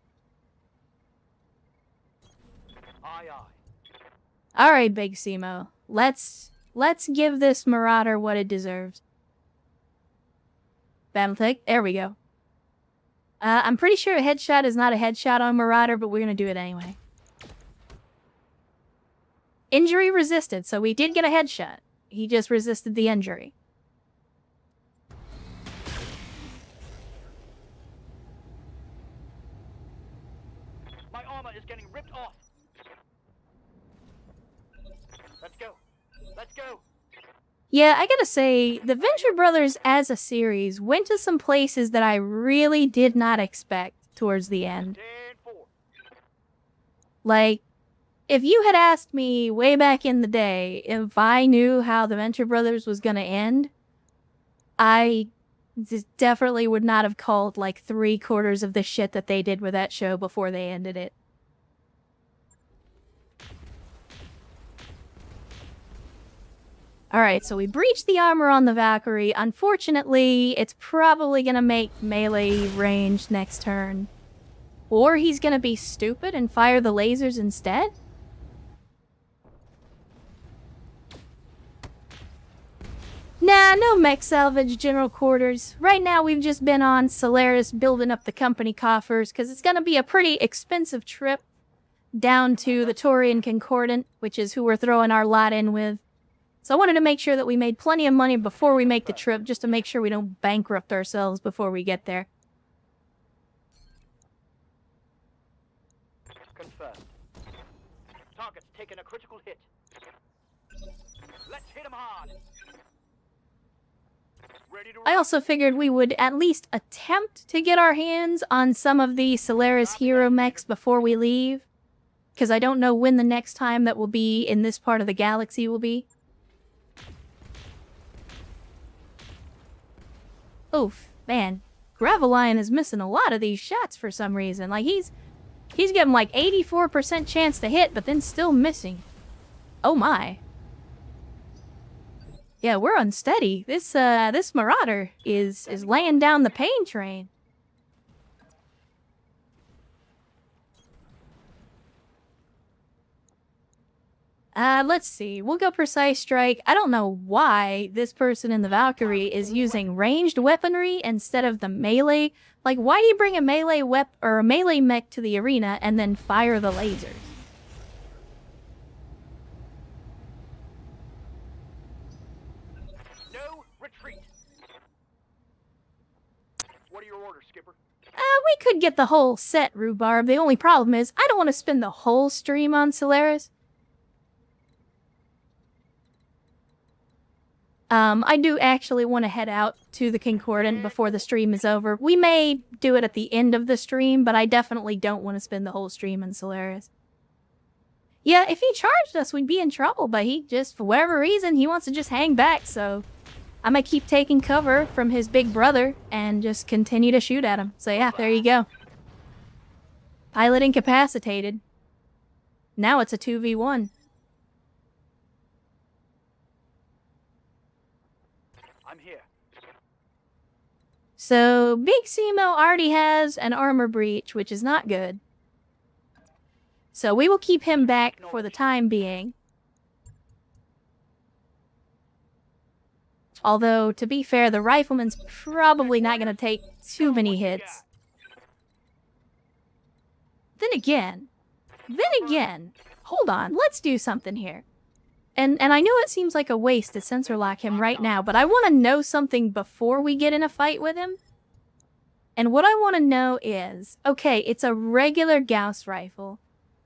Aye, aye. All right, Big Simo. Let's give this Marauder what it deserves. BattleTech, there we go. I'm pretty sure a headshot is not a headshot on Marauder, but we're gonna do it anyway. Injury resisted, so we did get a headshot. He just resisted the injury. My armor is getting ripped off. Let's go. Let's go. Yeah, I gotta say, the Venture Brothers as a series went to some places that I really did not expect towards the end. 10-4. Like, if you had asked me way back in the day if I knew how the Venture Brothers was gonna end, I just definitely would not have called like 3/4 of the shit that they did with that show before they ended it. Alright, so we breached the armor on the Valkyrie. Unfortunately, it's probably gonna make melee range next turn. Or he's gonna be stupid and fire the lasers instead? Nah, no mech salvage general quarters. Right now we've just been on Solaris building up the company coffers, because it's gonna be a pretty expensive trip down to the Taurian Concordant, which is who we're throwing our lot in with. So I wanted to make sure that we made plenty of money before we make the trip, just to make sure we don't bankrupt ourselves before we get there. Confirmed. Target's taken a critical hit. Let's hit him hard. Ready to I also figured we would at least attempt to get our hands on some of the Solaris hero mechs before we leave, because I don't know when the next time that will be in this part of the galaxy will be. Oof, man. Gravelion is missing a lot of these shots for some reason. Like, he's getting like 84% chance to hit, but then still missing. Oh my. Yeah, we're unsteady. This Marauder is laying down the pain train. Let's see. We'll go Precise Strike. I don't know why this person in the Valkyrie is using ranged weaponry instead of the melee. Like, why do you bring a melee or a melee mech to the arena and then fire the lasers? No retreat. What are your orders, Skipper? We could get the whole set, Rhubarb. The only problem is I don't want to spend the whole stream on Solaris. I do actually want to head out to the Concordant before the stream is over. We may do it at the end of the stream, but I definitely don't want to spend the whole stream in Solaris. Yeah, if he charged us, we'd be in trouble, but he just, for whatever reason, he wants to just hang back, so I'm gonna keep taking cover from his big brother and just continue to shoot at him. So yeah, there you go. Pilot incapacitated. Now it's a 2v1. I'm here. So, Big Simo already has an armor breach, which is not good. So we will keep him back for the time being. Although, to be fair, the rifleman's probably not going to take too many hits. Then again, hold on, let's do something here. And I know it seems like a waste to sensor lock him right now, but I want to know something before we get in a fight with him. And what I want to know is, okay, it's a regular Gauss rifle,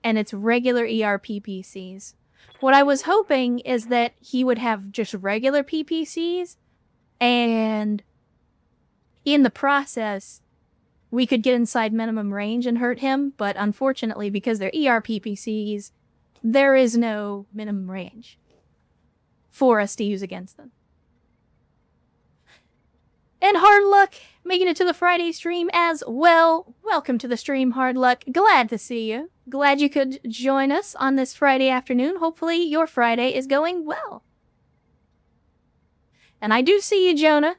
and it's regular ER PPCs. What I was hoping is that he would have just regular PPCs, and in the process, we could get inside minimum range and hurt him, but unfortunately, because they're ER PPCs, there is no minimum range for us to use against them. And Hard Luck, making it to the Friday stream as well. Welcome to the stream, Hard Luck. Glad to see you. Glad you could join us on this Friday afternoon. Hopefully your Friday is going well. And I do see you, Jonah.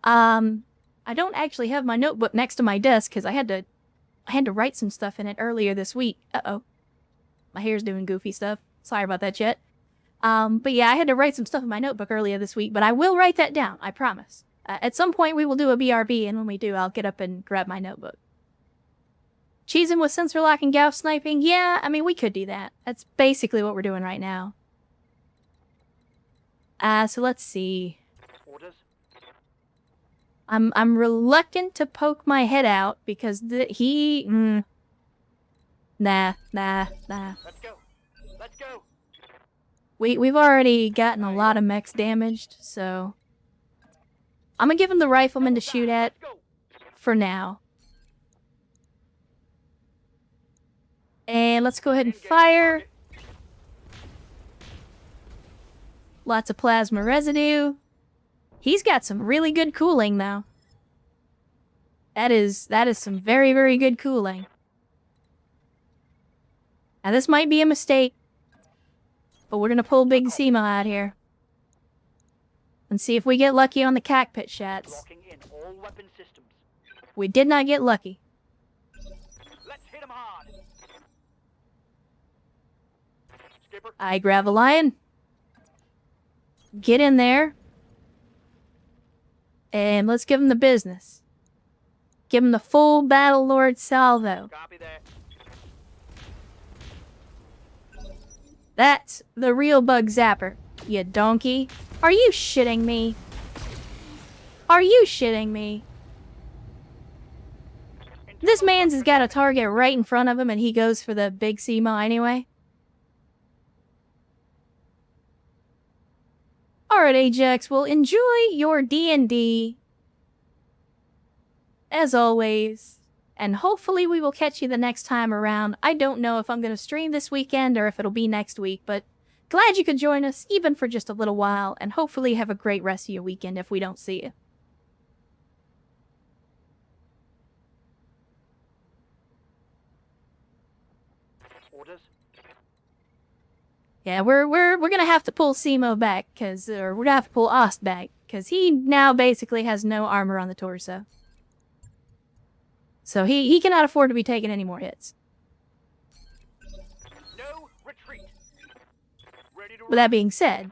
I don't actually have my notebook next to my desk because I had to write some stuff in it earlier this week. Uh-oh. My hair's doing goofy stuff. Sorry about that, Chet. But yeah, I had to write some stuff in my notebook earlier this week, but I will write that down, I promise. At some point we will do a BRB, and when we do, I'll get up and grab my notebook. Cheesing with sensor lock and Gauss sniping? Yeah, I mean, we could do that. That's basically what we're doing right now. So let's see. Orders. I'm reluctant to poke my head out because Nah. Let's go. Let's go. We've already gotten a lot of mechs damaged, so I'm gonna give him the rifleman to shoot at Let's go. for now. And let's go ahead and fire. Lots of plasma residue. He's got some really good cooling, though. That is some very, very good cooling. Now, this might be a mistake, but we're gonna pull Big Simo out here and see if we get lucky on the cockpit shots. Locking in all weapon systems. We did not get lucky. Let's hit him hard. Skipper. I grab a lion. Get in there. And let's give him the business. Give him the full Battle Lord salvo. Copy that. That's the real bug zapper, you donkey. Are you shitting me? Are you shitting me? This man's has got a target right in front of him and he goes for the big Simo anyway. Alright, Ajax, well, enjoy your D&D. As always. And hopefully we will catch you the next time around. I don't know if I'm going to stream this weekend or if it'll be next week, but glad you could join us, even for just a little while, and hopefully have a great rest of your weekend if we don't see you. Orders. Yeah, we're gonna have to pull Simo back, or we're gonna have to pull Ost back, because he now basically has no armor on the torso. So he cannot afford to be taking any more hits. No retreat. Ready to With that being said,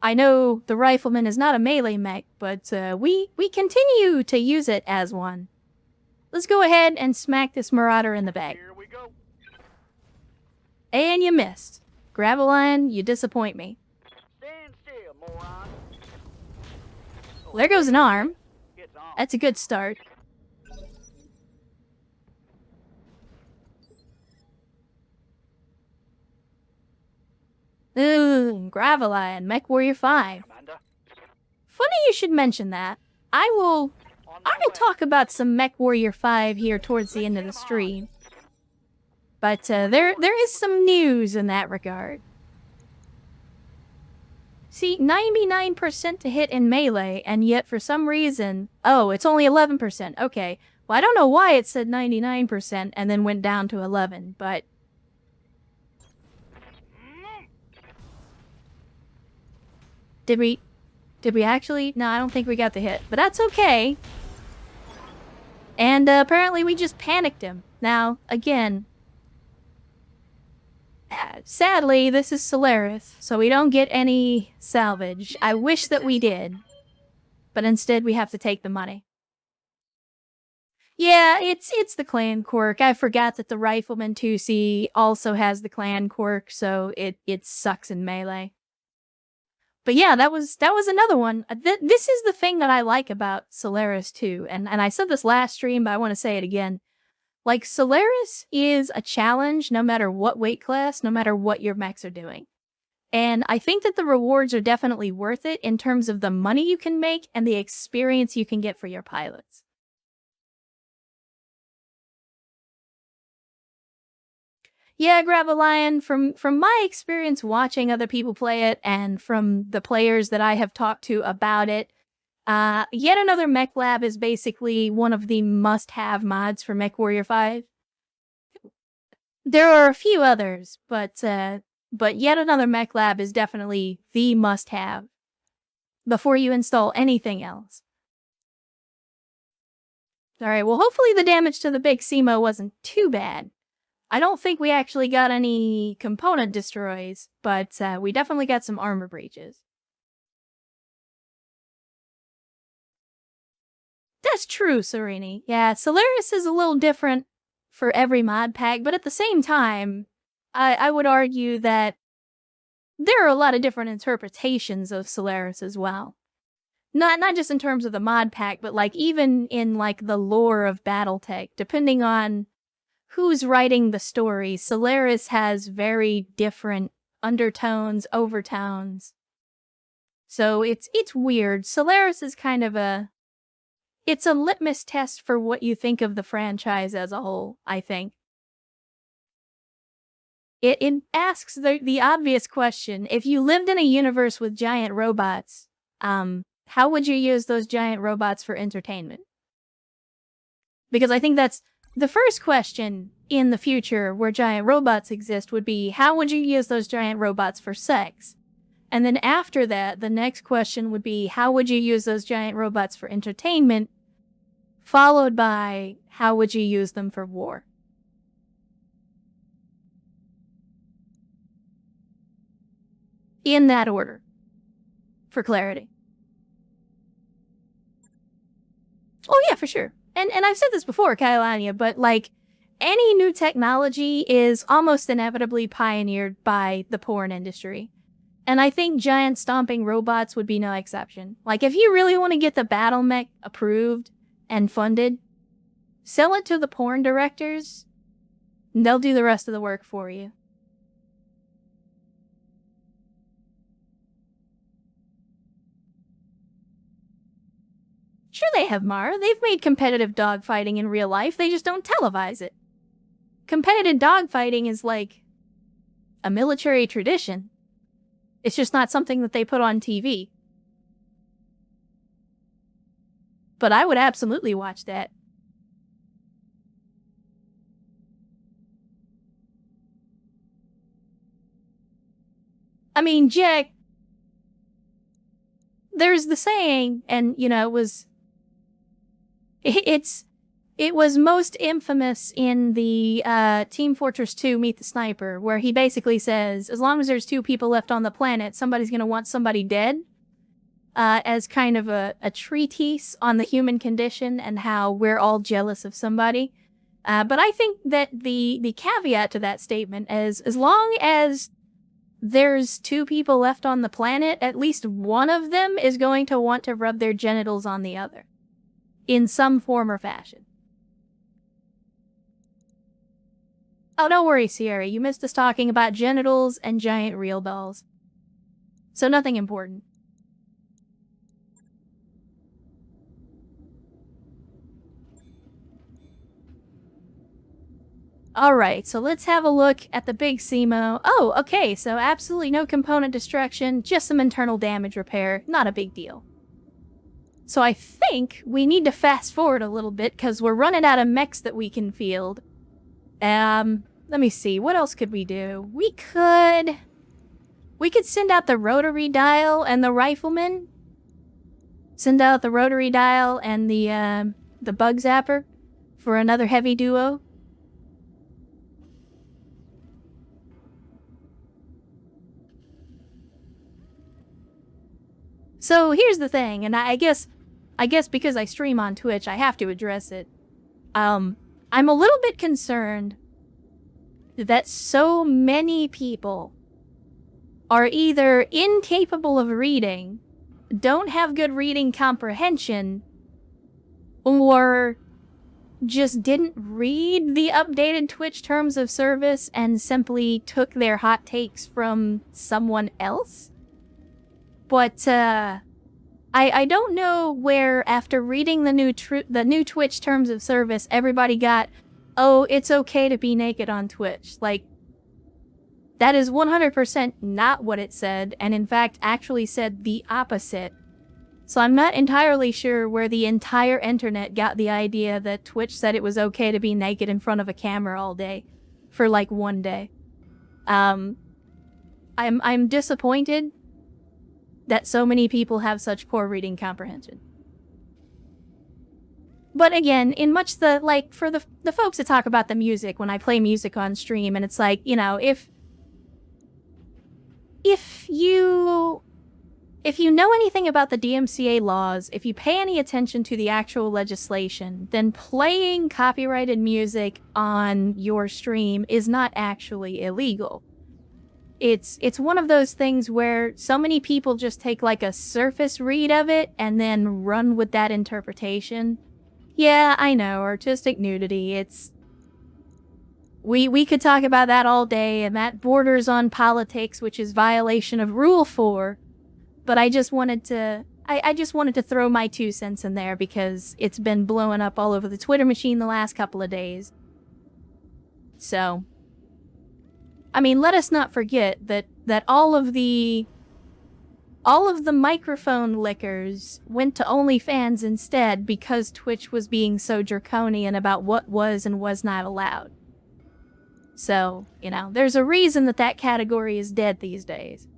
I know the rifleman is not a melee mech, but we continue to use it as one. Let's go ahead and smack this marauder in the back. Here we go. And you missed. Grab a line, you disappoint me. Stand still, moron. Well, there goes an arm. It's on. That's a good start. Ooh, Graveline, Mech Warrior 5. Commander. Funny you should mention that. I will On my way. talk about some Mech Warrior 5 here towards the end of the stream. But there is some news in that regard. See, 99% to hit in melee, and yet for some reason... Oh, it's only 11%. Okay. Well, I don't know why it said 99% and then went down to 11, but... Did we actually? No, I don't think we got the hit. But that's okay. And apparently we just panicked him. Now, again... Sadly, this is Solaris, so we don't get any salvage. I wish that we did. But instead we have to take the money. Yeah, it's the clan quirk. I forgot that the Rifleman 2C also has the clan quirk, so it sucks in melee. But yeah, that was another one. This is the thing that I like about Solaris 2, and I said this last stream, but I want to say it again. Like, Solaris is a challenge no matter what weight class, no matter what your mechs are doing. And I think that the rewards are definitely worth it in terms of the money you can make and the experience you can get for your pilots. Yeah, Grab a Lion, from my experience watching other people play it and from the players that I have talked to about it, Yet Another Mech Lab is basically one of the must-have mods for Mech Warrior 5. There are a few others, but Yet Another Mech Lab is definitely the must-have. before you install anything else. Alright, well hopefully the damage to the big CMO wasn't too bad. I don't think we actually got any component destroys, but we definitely got some armor breaches. That's true, Serini. Yeah, Solaris is a little different for every mod pack, but at the same time, I would argue that there are a lot of different interpretations of Solaris as well. Not just in terms of the mod pack, but like even in like the lore of BattleTech, depending on who's writing the story, Solaris has very different undertones, overtones. So it's weird. Solaris is kind of it's a litmus test for what you think of the franchise as a whole, I think. It asks the obvious question: if you lived in a universe with giant robots, how would you use those giant robots for entertainment? Because I think that's the first question in the future where giant robots exist would be, how would you use those giant robots for sex? And then after that, the next question would be, how would you use those giant robots for entertainment? Followed by, how would you use them for war? In that order, for clarity. Oh yeah, for sure. And I've said this before, Kailania, but like, any new technology is almost inevitably pioneered by the porn industry. And I think giant stomping robots would be no exception. Like, if you really want to get the battle mech approved and funded, sell it to the porn directors, and they'll do the rest of the work for you. Sure they have, Mara. They've made competitive dogfighting in real life, they just don't televise it. Competitive dogfighting is like a military tradition. It's just not something that they put on TV. But I would absolutely watch that. I mean, Jack, there's the saying, and you know, it was most infamous in the Team Fortress 2 Meet the Sniper, where he basically says, as long as there's 2 people left on the planet, somebody's gonna want somebody dead, as kind of a treatise on the human condition and how we're all jealous of somebody. But I think that the caveat to that statement is, as long as there's 2 people left on the planet, at least one of them is going to want to rub their genitals on the other. In some form or fashion. Oh, don't worry, Sierra. You missed us talking about genitals and giant real balls. So nothing important. Alright, so let's have a look at the big CMO. Oh, okay, so absolutely no component destruction, just some internal damage repair. Not a big deal. So I think we need to fast forward a little bit because we're running out of mechs that we can field. Let me see, what else could we do? We could send out the rotary dial and the rifleman. Send out the rotary dial and the bug zapper for another heavy duo. So here's the thing, and I guess because I stream on Twitch, I have to address it. I'm a little bit concerned that so many people are either incapable of reading, don't have good reading comprehension, or just didn't read the updated Twitch terms of service and simply took their hot takes from someone else. But, I don't know where, after reading the new Twitch terms of service, everybody got, oh, it's okay to be naked on Twitch. Like, that is 100% not what it said, and in fact actually said the opposite. So I'm not entirely sure where the entire internet got the idea that Twitch said it was okay to be naked in front of a camera all day. For like one day. I'm disappointed that so many people have such poor reading comprehension. But again, in much the, like, for the folks that talk about the music, when I play music on stream, and it's like, you know, if you know anything about the DMCA laws, if you pay any attention to the actual legislation, then playing copyrighted music on your stream is not actually illegal. It's one of those things where so many people just take like a surface read of it and then run with that interpretation. Yeah, I know, artistic nudity, it's... We could talk about that all day, and that borders on politics, which is violation of Rule 4, but I just wanted to... I just wanted to throw my 2 cents in there because it's been blowing up all over the Twitter machine the last couple of days. So... I mean, let us not forget that all of the microphone lickers went to OnlyFans instead because Twitch was being so draconian about what was and was not allowed. So, you know, there's a reason that category is dead these days.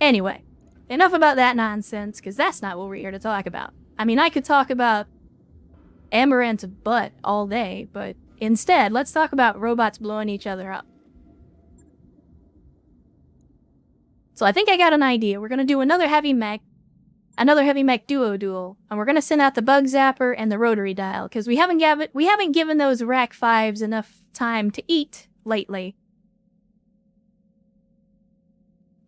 Anyway, enough about that nonsense, because that's not what we're here to talk about. I mean, I could talk about Amaranth's butt all day, but instead, let's talk about robots blowing each other up. So I think I got an idea. We're gonna do another heavy mech duo duel, and we're gonna send out the bug zapper and the rotary dial because we haven't given those rack 5s enough time to eat lately.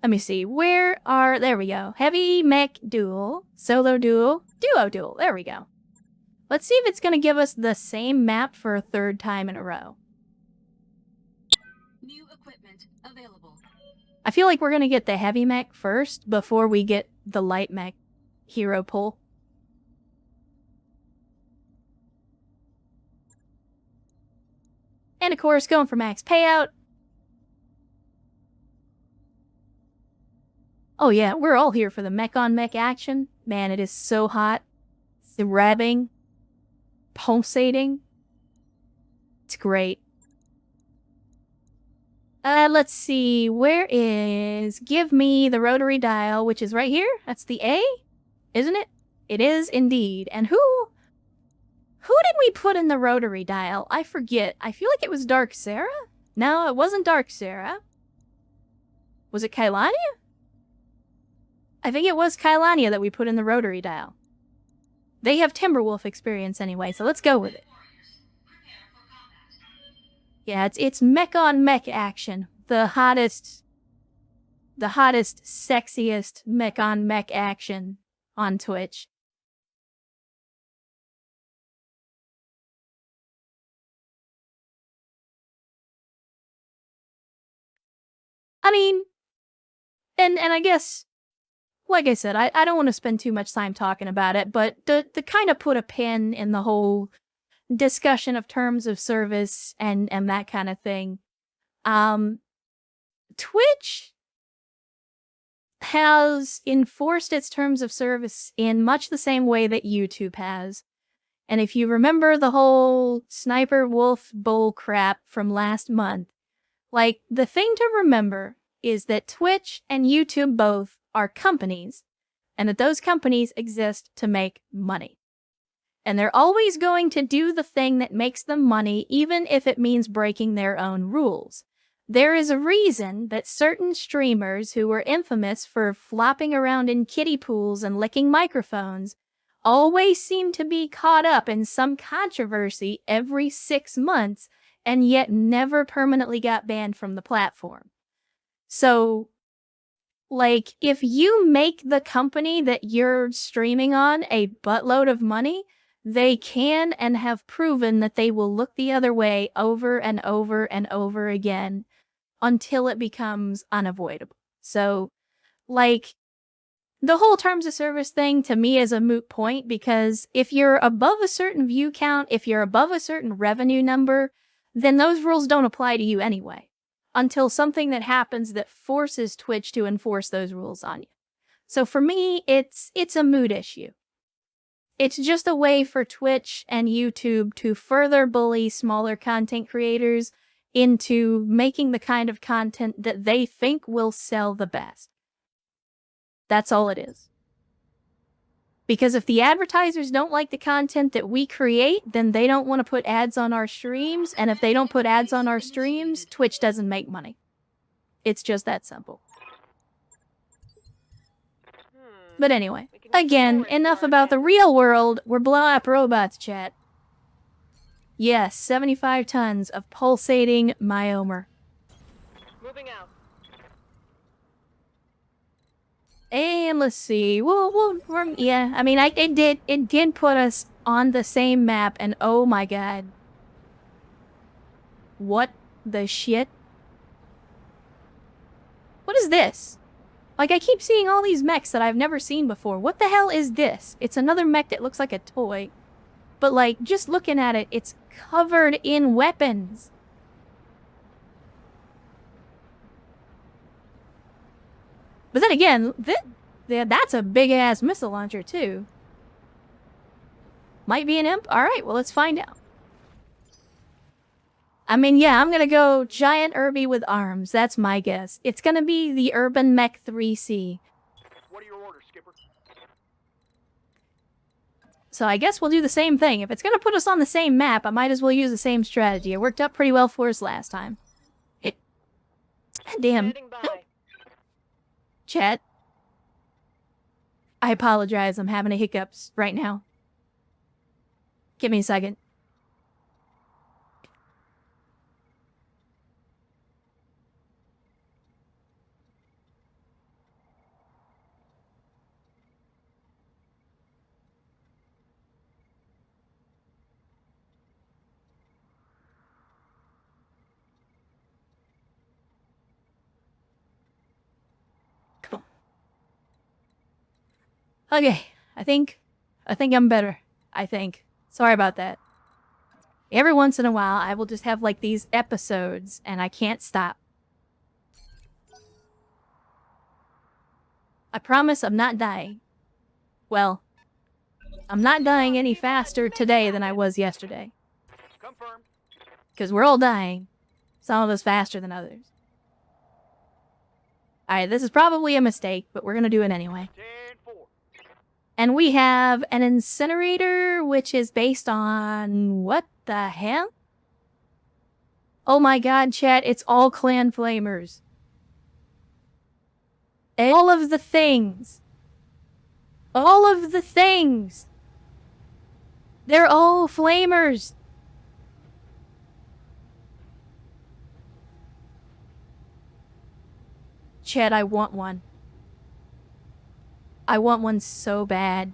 Let me see. There we go. Heavy mech duel, solo duel, duo duel. There we go. Let's see if it's gonna give us the same map for a 3rd time in a row. New equipment available. I feel like we're gonna get the heavy mech first before we get the light mech hero pull. And of course, going for max payout. Oh yeah, we're all here for the mech on mech action. Man, it is so hot. Throbbing. Pulsating. It's great. Let's see. Where is... Give me the rotary dial, which is right here. That's the A, isn't it? It is indeed. And who did we put in the rotary dial? I forget. I feel like it was Dark Sarah? No, it wasn't Dark Sarah. Was it Kailania? I think it was Kailania that we put in the rotary dial. They have Timberwolf experience anyway, so let's go with it. Yeah, it's mech on mech action. The hottest, sexiest mech on mech action on Twitch. I mean, and I guess, like I said, I don't want to spend too much time talking about it, but to kind of put a pin in the whole discussion of terms of service and that kind of thing. Twitch has enforced its terms of service in much the same way that YouTube has. And if you remember the whole Sniper Wolf bull crap from last month, like, the thing to remember is that Twitch and YouTube both are companies, and that those companies exist to make money. And they're always going to do the thing that makes them money, even if it means breaking their own rules. There is a reason that certain streamers who were infamous for flopping around in kiddie pools and licking microphones always seem to be caught up in some controversy every 6 months and yet never permanently got banned from the platform. So, like, if you make the company that you're streaming on a buttload of money, they can and have proven that they will look the other way over and over and over again until it becomes unavoidable. So, like, the whole terms of service thing to me is a moot point, because if you're above a certain view count, if you're above a certain revenue number, then those rules don't apply to you anyway, until something that happens that forces Twitch to enforce those rules on you. So for me, it's a moot issue. It's just a way for Twitch and YouTube to further bully smaller content creators into making the kind of content that they think will sell the best. That's all it is. Because if the advertisers don't like the content that we create, then they don't want to put ads on our streams, and if they don't put ads on our streams, Twitch doesn't make money. It's just that simple. But anyway, again, enough about the real world. We're blowing up robots, chat. Yes, 75 tons of pulsating myomer. Moving out. And let's see. Yeah. I mean, it did put us on the same map, and oh my god, what the shit? What is this? Like, I keep seeing all these mechs that I've never seen before. What the hell is this? It's another mech that looks like a toy, but like, just looking at it, it's covered in weapons. But then again, that's a big-ass missile launcher, too. Might be an imp? Alright, well, let's find out. I mean, yeah, I'm gonna go giant Irby with arms. That's my guess. It's gonna be the Urban Mech 3C. What are your orders, Skipper? So I guess we'll do the same thing. If it's gonna put us on the same map, I might as well use the same strategy. It worked out pretty well for us last time. Damn. Heading by. Chat. I apologize. I'm having a hiccups right now. Give me a second. Okay, I think I'm better. I think. Sorry about that. Every once in a while, I will just have like these episodes, and I can't stop. I promise I'm not dying. Well, I'm not dying any faster today than I was yesterday. Confirmed. Because we're all dying. Some of us faster than others. Alright, this is probably a mistake, but we're gonna do it anyway. 10-4. And we have an incinerator, which is based on... what the hell? Oh my god, chat, it's all clan flamers. All of the things. All of the things. They're all flamers. Chat, I want one. I want one so bad.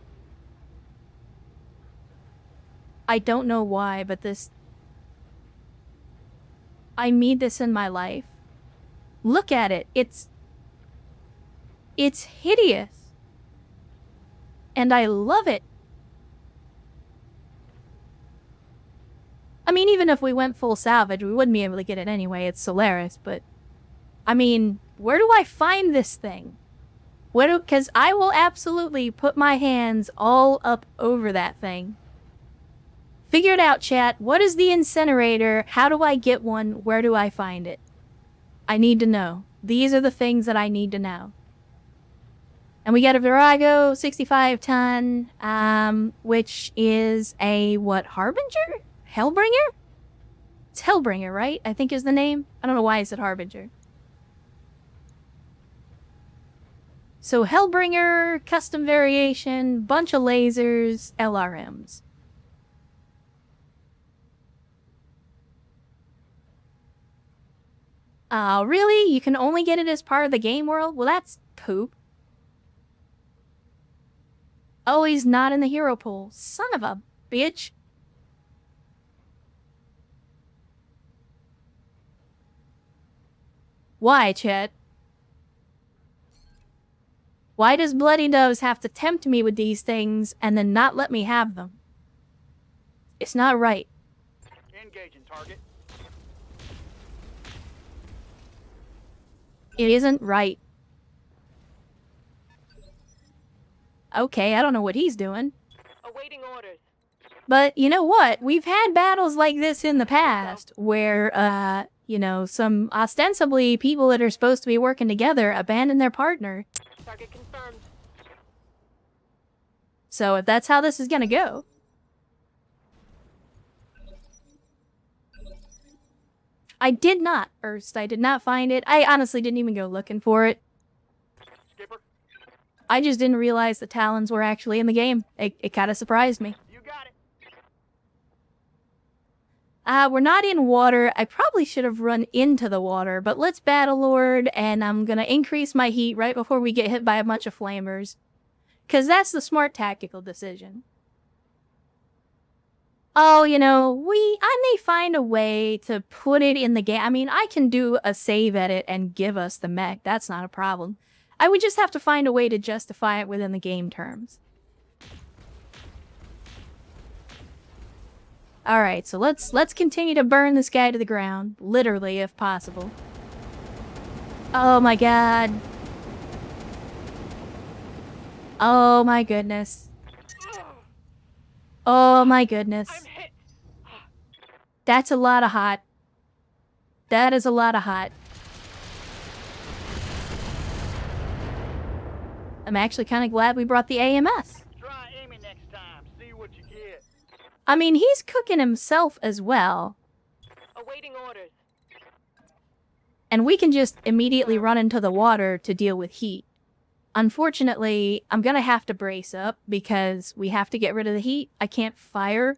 I don't know why, but this... I need this in my life. Look at it. It's hideous. And I love it. I mean, even if we went full salvage, we wouldn't be able to get it anyway. It's Solaris, but... I mean, where do I find this thing? Because I will absolutely put my hands all up over that thing. Figure it out, chat. What is the incinerator? How do I get one? Where do I find it? I need to know. These are the things that I need to know. And we get a Virago 65 ton, which is a, what, Harbinger? Hellbringer? It's Hellbringer, right? I think is the name. I don't know why I said Harbinger. So Hellbringer, custom variation, bunch of lasers, LRMs. Really? You can only get it as part of the game world? Well, that's poop. Oh, he's not in the hero pool. Son of a bitch. Why, Chet? Why does Bloody Nose have to tempt me with these things and then not let me have them? It's not right. Engaging target. It isn't right. Okay, I don't know what he's doing. Awaiting orders. But you know what? We've had battles like this in the past where, you know, some ostensibly people that are supposed to be working together abandon their partner. Target confirmed. So if that's how this is gonna go... I did not, Erst. I did not find it. I honestly didn't even go looking for it. Skipper, I just didn't realize the Talons were actually in the game. It kind of surprised me. you got it. We're not in water. I probably should have run into the water, but let's Battlelord, and I'm gonna increase my heat right before we get hit by a bunch of flamers. Because that's the smart tactical decision. Oh, you know, I may find a way to put it in the game. I mean, I can do a save edit and give us the mech. That's not a problem. I would just have to find a way to justify it within the game terms. Alright, so let's continue to burn this guy to the ground. Literally, if possible. Oh my god. Oh my goodness. Oh my goodness. I'm hit. That's a lot of hot. That is a lot of hot. I'm actually kind of glad we brought the AMS. Try aiming next time. See what you get. I mean, he's cooking himself as well. Awaiting orders. And we can just immediately run into the water to deal with heat. Unfortunately, I'm gonna have to brace up because we have to get rid of the heat. I can't fire.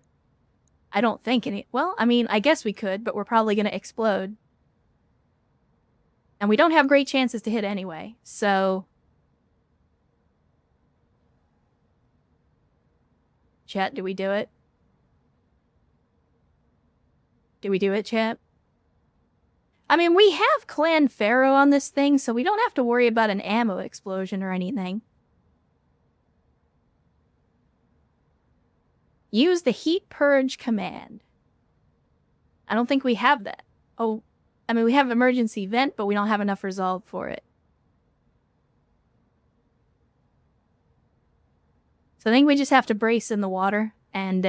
I don't think any... Well, I mean, I guess we could, but we're probably gonna explode. And we don't have great chances to hit anyway, so... Chat, do we do it? Do we do it, chat? I mean, we have Clan Pharaoh on this thing, so we don't have to worry about an ammo explosion or anything. Use the Heat Purge command. I don't think we have that. Oh, I mean, we have emergency vent, but we don't have enough resolve for it. So I think we just have to brace in the water and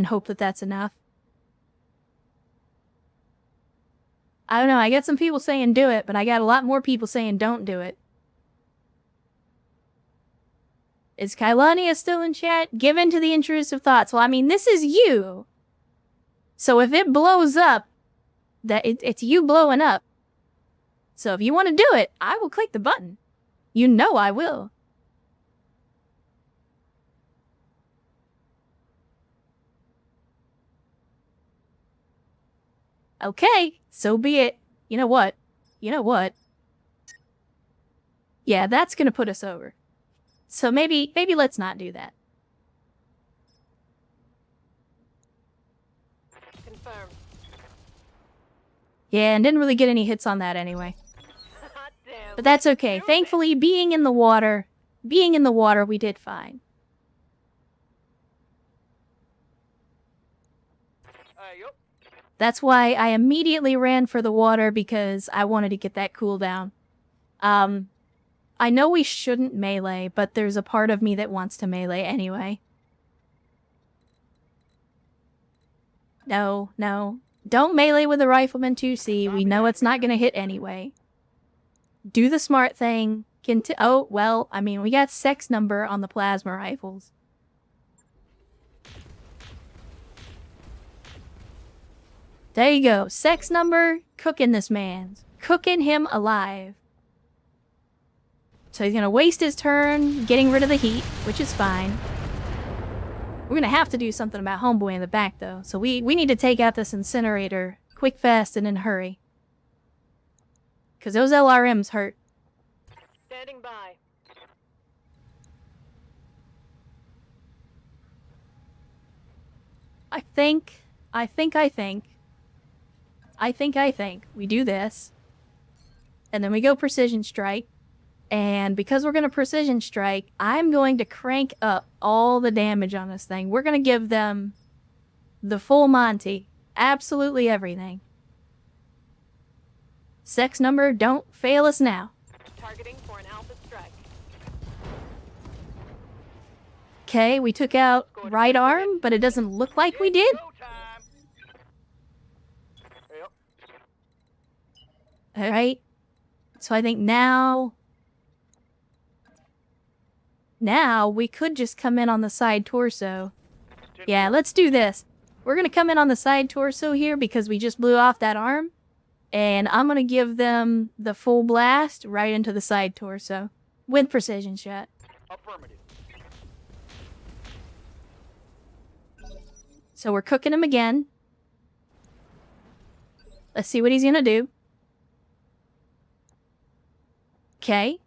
hope that that's enough. I don't know, I get some people saying do it, but I got a lot more people saying don't do it. Is Kailania still in chat? Give in to the intrusive thoughts. Well, I mean, this is you. So if it blows up, it's you blowing up. So if you want to do it, I will click the button. You know I will. Okay, so be it. You know what? You know what? Yeah, that's gonna put us over. So maybe let's not do that. Confirmed. Yeah, and didn't really get any hits on that anyway. Hot damn. But that's okay. Thankfully, being in the water, we did fine. Yup. That's why I immediately ran for the water, because I wanted to get that cooldown. I know we shouldn't melee, but there's a part of me that wants to melee anyway. No, no. Don't melee with the Rifleman 2C. We know it's not gonna hit anyway. Do the smart thing. Oh, well, I mean, we got sex number on the plasma rifles. There you go. Sex number, cooking this man. Cooking him alive. So he's gonna waste his turn getting rid of the heat, which is fine. We're gonna have to do something about Homeboy in the back, though. So we need to take out this incinerator quick, fast, and in a hurry. Because those LRMs hurt. Standing by. I think we do this. And then we go Precision Strike. And because we're going to Precision Strike, I'm going to crank up all the damage on this thing. We're going to give them the full Monty. Absolutely everything. Sex number, don't fail us now. Targeting for an alpha strike. Okay, we took out right arm, but it doesn't look like we did. Go time. Yep. Alright? So I think now we could just come in on the side torso. Yeah, let's do this. We're gonna come in on the side torso here because we just blew off that arm. And I'm gonna give them the full blast right into the side torso. With precision shot. Affirmative. So we're cooking him again. Let's see what he's gonna do. Okay.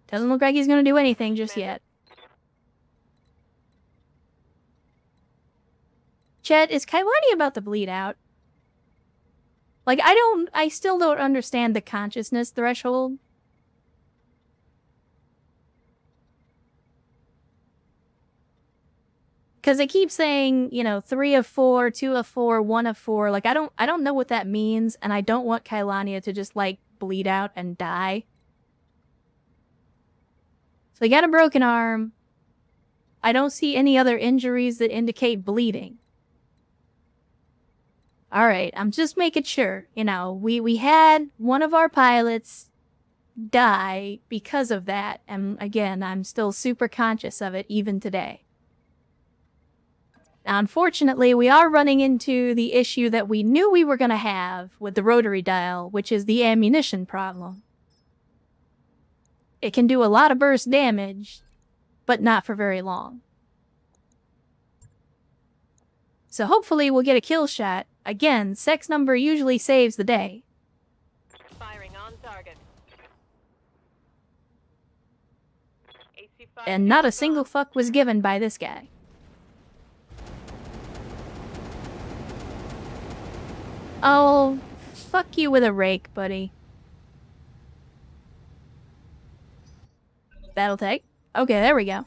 Doesn't look like he's gonna do anything just yet. Chet, is Kailani about to bleed out? Like, I still don't understand the consciousness threshold. Because it keeps saying, you know, 3 of 4, 2 of 4, 1 of 4. Like, I don't know what that means, and I don't want Kailania to just, like, bleed out and die. So he got a broken arm. I don't see any other injuries that indicate bleeding. Alright, I'm just making sure. You know, we had one of our pilots die because of that. And again, I'm still super conscious of it even today. Now, unfortunately, we are running into the issue that we knew we were going to have with the rotary dial, which is the ammunition problem. It can do a lot of burst damage, but not for very long. So hopefully we'll get a kill shot. Again, sex number usually saves the day. Firing on target. And not a single fuck was given by this guy. Oh, fuck you with a rake, buddy. BattleTech. Okay, there we go.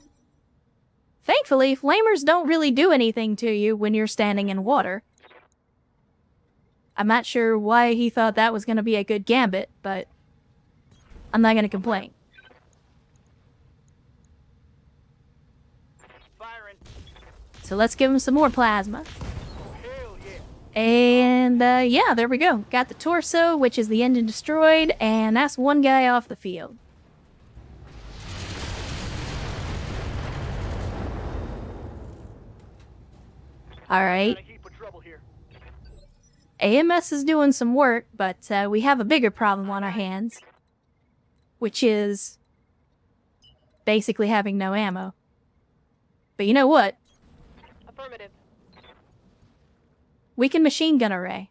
Thankfully, flamers don't really do anything to you when you're standing in water. I'm not sure why he thought that was going to be a good gambit, but I'm not going to complain. Firing. So let's give him some more plasma. Hell yeah. And, yeah, there we go. Got the torso, which is the engine destroyed, and that's one guy off the field. Alright. Got a heap of trouble here. AMS is doing some work, but we have a bigger problem on our hands. Which is basically having no ammo. But you know what? Affirmative. We can machine gun array.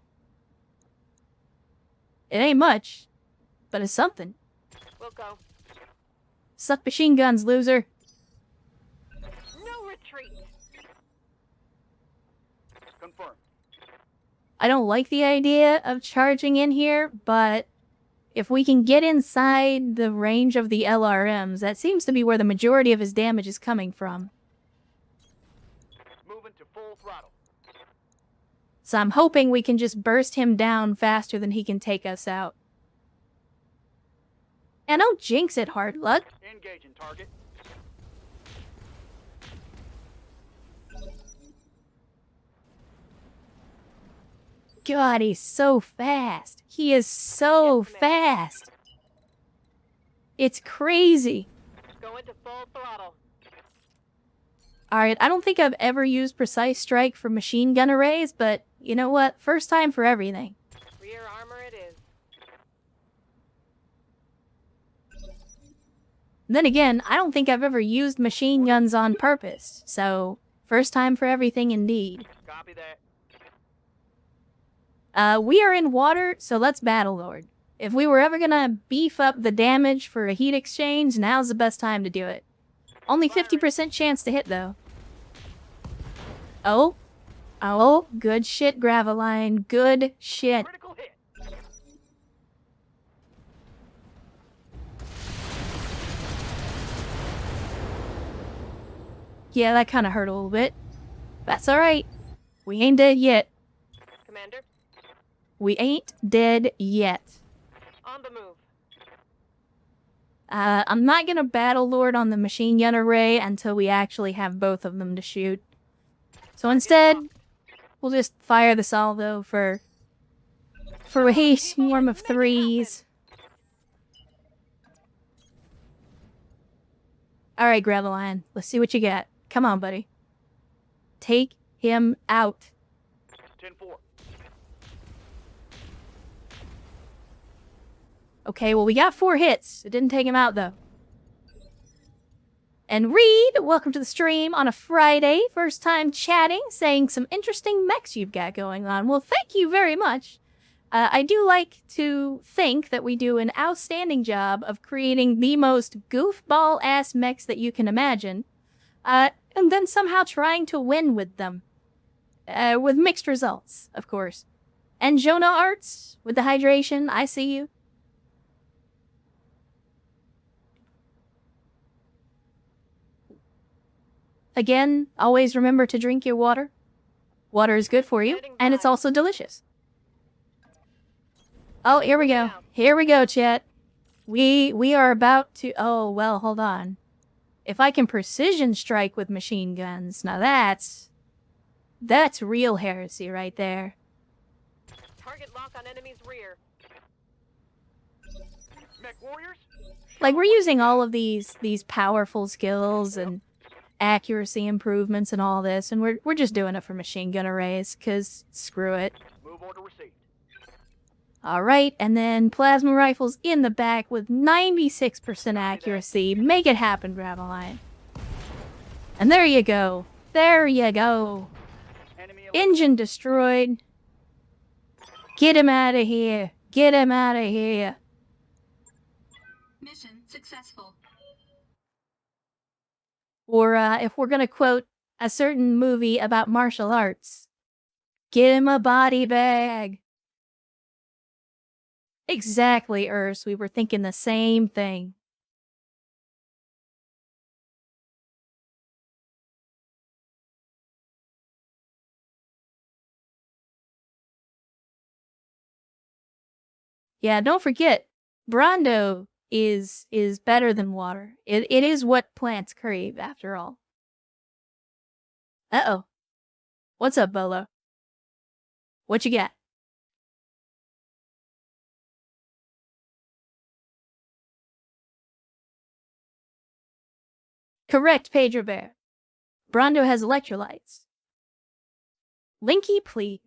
It ain't much, but it's something. We'll go. Suck machine guns, loser. No retreat. Confirmed. I don't like the idea of charging in here, but if we can get inside the range of the LRMs, that seems to be where the majority of his damage is coming from. Moving to full throttle. So I'm hoping we can just burst him down faster than he can take us out. And don't jinx it, hard luck. Engaging target. God, he's so fast. He is so fast. It's crazy. Going to full throttle. Alright, I don't think I've ever used Precise Strike for machine gun arrays, but you know what? First time for everything. Rear armor it is. Then again, I don't think I've ever used machine guns on purpose, so first time for everything indeed. Copy that. We are in water, so let's Battle Lord. If we were ever gonna beef up the damage for a heat exchange, now's the best time to do it. Only 50% chance to hit, though. Oh. Oh, good shit, Graveline. Good shit. Critical hit. Yeah, that kind of hurt a little bit. That's alright. We ain't dead yet. Commander, We ain't dead yet. on the move. I'm not gonna Battle Lord on the machine gun array until we actually have both of them to shoot. So instead, we'll just fire the salvo for for a swarm of threes. Alright, Graveline, let's see what you got. Come on, buddy. Take him out. 10-4. Okay, well, we got 4 hits. It didn't take him out, though. And Reed, welcome to the stream on a Friday. First time chatting, saying some interesting mechs you've got going on. Well, thank you very much. I do like to think that we do an outstanding job of creating the most goofball-ass mechs that you can imagine, and then somehow trying to win with them. With mixed results, of course. And Jonah Arts, with the hydration, I see you. Again, always remember to drink your water. Water is good for you, and it's also delicious. Oh, here we go. Here we go, chat. We are about to... Oh, well, hold on. If I can precision strike with machine guns, now that's real heresy right there. Target lock on enemy's rear. Mech warriors? Like, we're using all of these powerful skills and accuracy improvements and all this, and we're just doing it for machine gun arrays, because screw it. Move order received. Alright, and then plasma rifles in the back with 96% accuracy. Make it happen, Graveline. And there you go. There you go. Enemy Engine destroyed. Get him out of here. Get him out of here. Mission successful. Or, if we're gonna quote a certain movie about martial arts, get him a body bag. Exactly, Urs. We were thinking the same thing. Yeah, don't forget, Brando is better than water. It is what plants crave, after all. Uh-oh. What's up, Bolo? What you got? Correct, Pedro Bear. Brando has electrolytes. Linky, please.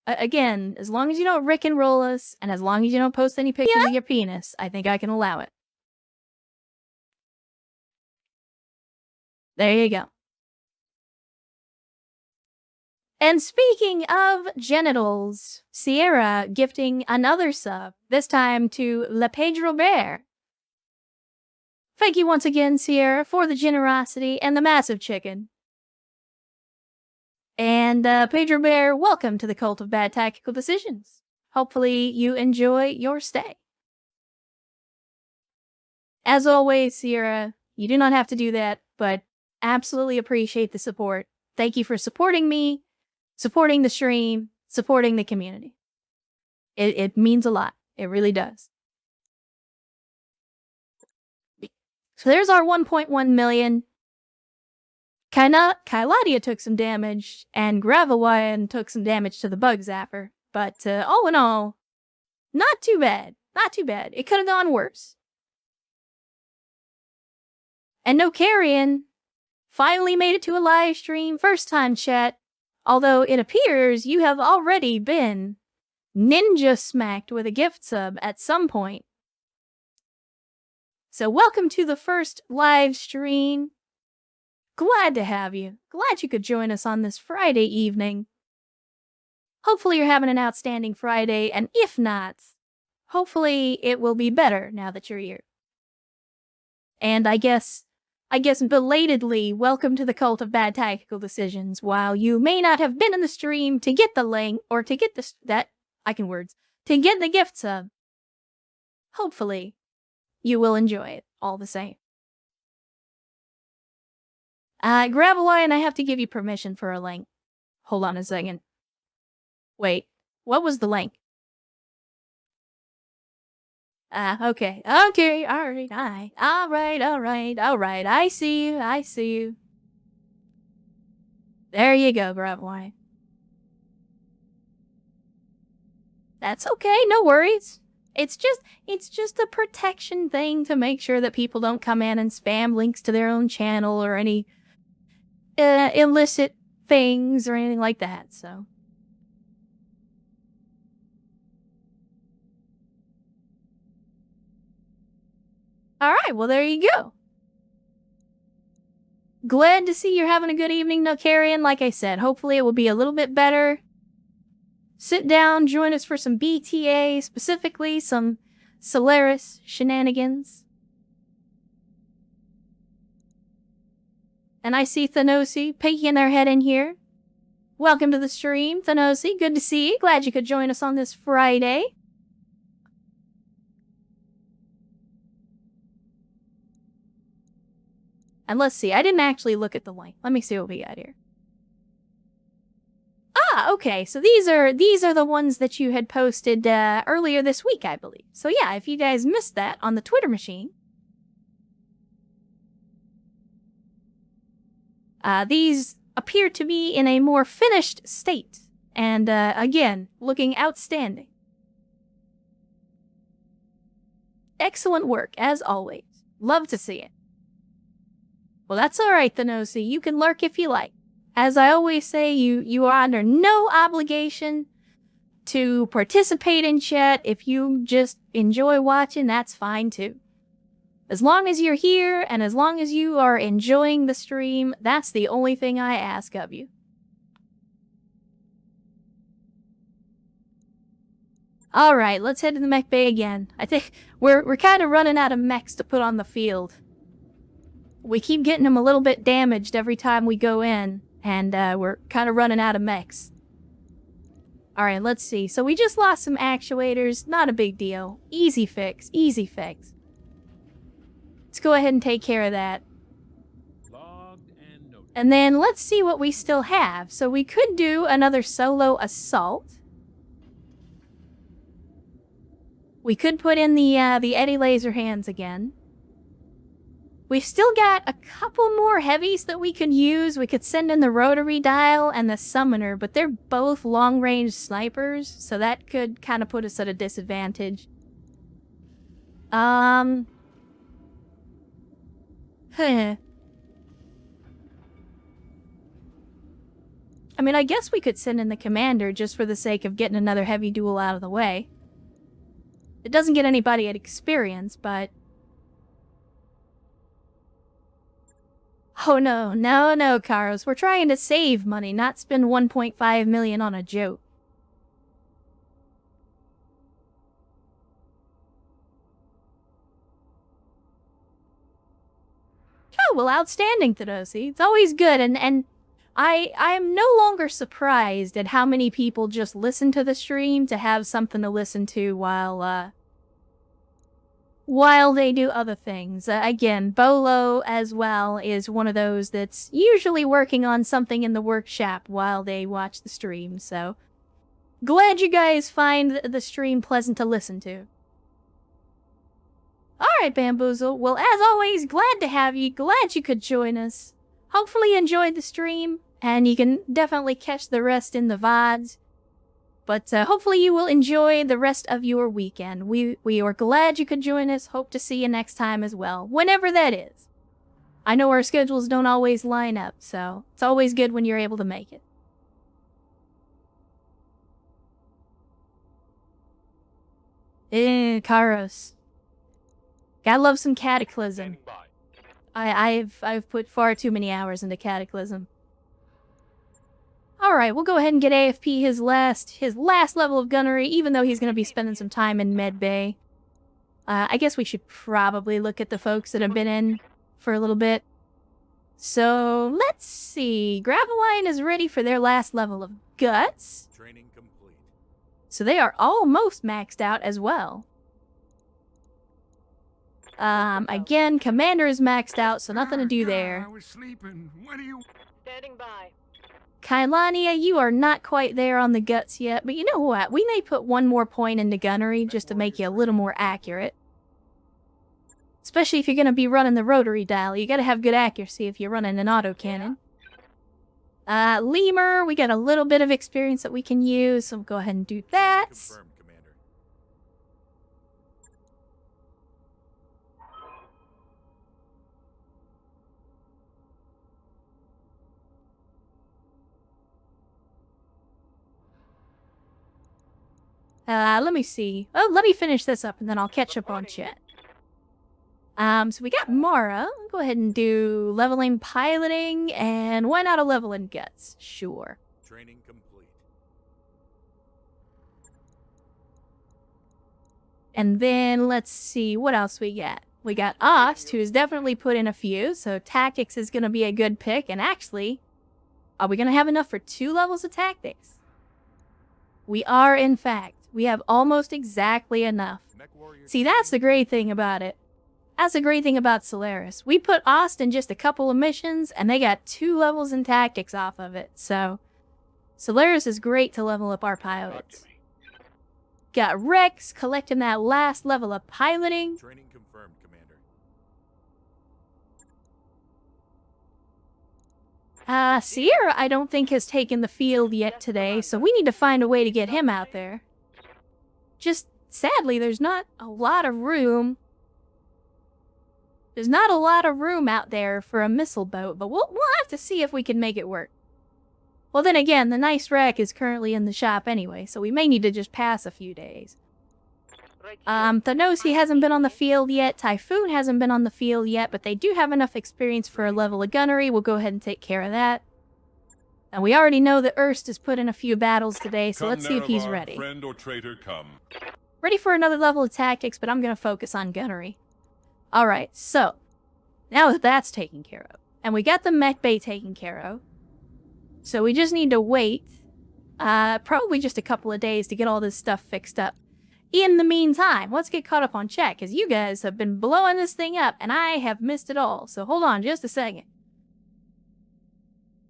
Again, as long as you don't Rick and roll us, and as long as you don't post any pictures of your penis, I think I can allow it. There you go. And speaking of genitals, Sierra gifting another sub, this time to Le Pedro Bear. Thank you once again, Sierra, for the generosity and the massive chicken. And Pedro Bear, welcome to the Cult of Bad Tactical Decisions. Hopefully you enjoy your stay. As always, Sierra, you do not have to do that, but absolutely appreciate the support. Thank you for supporting me, supporting the stream, supporting the community. It means a lot. It really does. So there's our 1.1 million. Kyladia took some damage, and Graveline took some damage to the bug zapper. But all in all, not too bad. Not too bad. It could have gone worse. And no Carrion finally made it to a live stream. First time, chat. Although it appears you have already been ninja smacked with a gift sub at some point. So welcome to the first live stream. Glad to have you. Glad you could join us on this Friday evening. Hopefully you're having an outstanding Friday, and if not, hopefully it will be better now that you're here. And I guess belatedly, welcome to the Cult of Bad Tactical Decisions. While you may not have been in the stream to get the link, or to get to get the gift sub, hopefully you will enjoy it all the same. Graveline, I have to give you permission for a link. Hold on a second. Wait, what was the link? Okay, alright, I see you. There you go, Graveline. That's okay, no worries. It's just a protection thing to make sure that people don't come in and spam links to their own channel or any illicit things or anything like that, so. Alright, well there you go. Glad to see you're having a good evening, Nocarian. Like I said, hopefully it will be a little bit better. Sit down, join us for some BTA, specifically some Solaris shenanigans. And I see Thanosi peeking their head in here. Welcome to the stream, Thanosi. Good to see you. Glad you could join us on this Friday. And let's see, I didn't actually look at the link. Let me see what we got here. Ah, okay, so these are the ones that you had posted earlier this week, I believe. So yeah, if you guys missed that on the Twitter machine, these appear to be in a more finished state, and again, looking outstanding. Excellent work, as always. Love to see it. Well, that's alright, Thanosi. You can lurk if you like. As I always say, you are under no obligation to participate in chat. If you just enjoy watching, that's fine too. As long as you're here, and as long as you are enjoying the stream, that's the only thing I ask of you. Alright, let's head to the mech bay again. I think we're kind of running out of mechs to put on the field. We keep getting them a little bit damaged every time we go in, and we're kind of running out of mechs. Alright, let's see. So we just lost some actuators. Not a big deal. Easy fix. Easy fix. Let's go ahead and take care of that. And then let's see what we still have. So we could do another solo assault. We could put in the Eddie Laser hands again. We've still got a couple more heavies that we could use. We could send in the rotary dial and the summoner, but they're both long-range snipers, so that could kind of put us at a disadvantage. I mean, I guess we could send in the commander just for the sake of getting another heavy duel out of the way. It doesn't get anybody at experience, but... Oh no, no, Karos. We're trying to save money, not spend 1.5 million on a joke. Oh, well, outstanding, Thedosi. It's always good, and I am no longer surprised at how many people just listen to the stream to have something to listen to while they do other things. Again, Bolo as well is one of those that's usually working on something in the workshop while they watch the stream, so glad you guys find the stream pleasant to listen to. Alright, Bamboozle. Well, as always, glad to have you. Glad you could join us. Hopefully you enjoyed the stream, and you can definitely catch the rest in the VODs. But hopefully you will enjoy the rest of your weekend. We are glad you could join us. Hope to see you next time as well, whenever that is. I know our schedules don't always line up, so it's always good when you're able to make it. Karos. Gotta love some Cataclysm. I've put far too many hours into Cataclysm. Alright, we'll go ahead and get AFP his last level of gunnery, even though he's going to be spending some time in Med Bay. I guess we should probably look at the folks that have been in for a little bit. So, let's see. Graveline is ready for their last level of Guts. Training complete. So they are almost maxed out as well. Again, Commander is maxed out, so nothing to do there. I was sleeping. What do you... Standing by. Kailania, you are not quite there on the Guts yet, but you know what? We may put one more point into gunnery just to make you a little more accurate. Especially if you're going to be running the rotary dial. You got to have good accuracy if you're running an autocannon. Lemur, we got a little bit of experience that we can use, so we'll go ahead and do that. Confirmed, Commander. Let me see. Oh, let me finish this up and then I'll catch up on chat. So we got Mara. I'll go ahead and do leveling piloting, and why not a level in guts? Sure. Training complete. And then let's see what else we got. We got Ost, who's definitely put in a few, so tactics is going to be a good pick. And actually, are we going to have enough for 2 levels of tactics? We are, in fact. We have almost exactly enough. See, that's the great thing about it. That's the great thing about Solaris. We put Ost in just a couple of missions, and they got 2 levels in tactics off of it. So, Solaris is great to level up our pilots. Got Rex collecting that last level of piloting. Training confirmed, Commander. Sierra, I don't think has taken the field yet today, so we need to find a way to get him out there. Just, sadly, there's not a lot of room. There's not a lot of room out there for a missile boat, but we'll have to see if we can make it work. Well, then again, the nice wreck is currently in the shop anyway, so we may need to just pass a few days. Thanosi hasn't been on the field yet, Typhoon hasn't been on the field yet, but they do have enough experience for a level of gunnery. We'll go ahead and take care of that. And we already know that Erst has put in a few battles today, so let's see if he's ready. Friend or traitor, come. Ready for another level of tactics, but I'm going to focus on gunnery. Alright, so, now that that's taken care of, and we got the mech bay taken care of, so we just need to wait, probably just a couple of days to get all this stuff fixed up. In the meantime, let's get caught up on chat, because you guys have been blowing this thing up, and I have missed it all, so hold on just a second.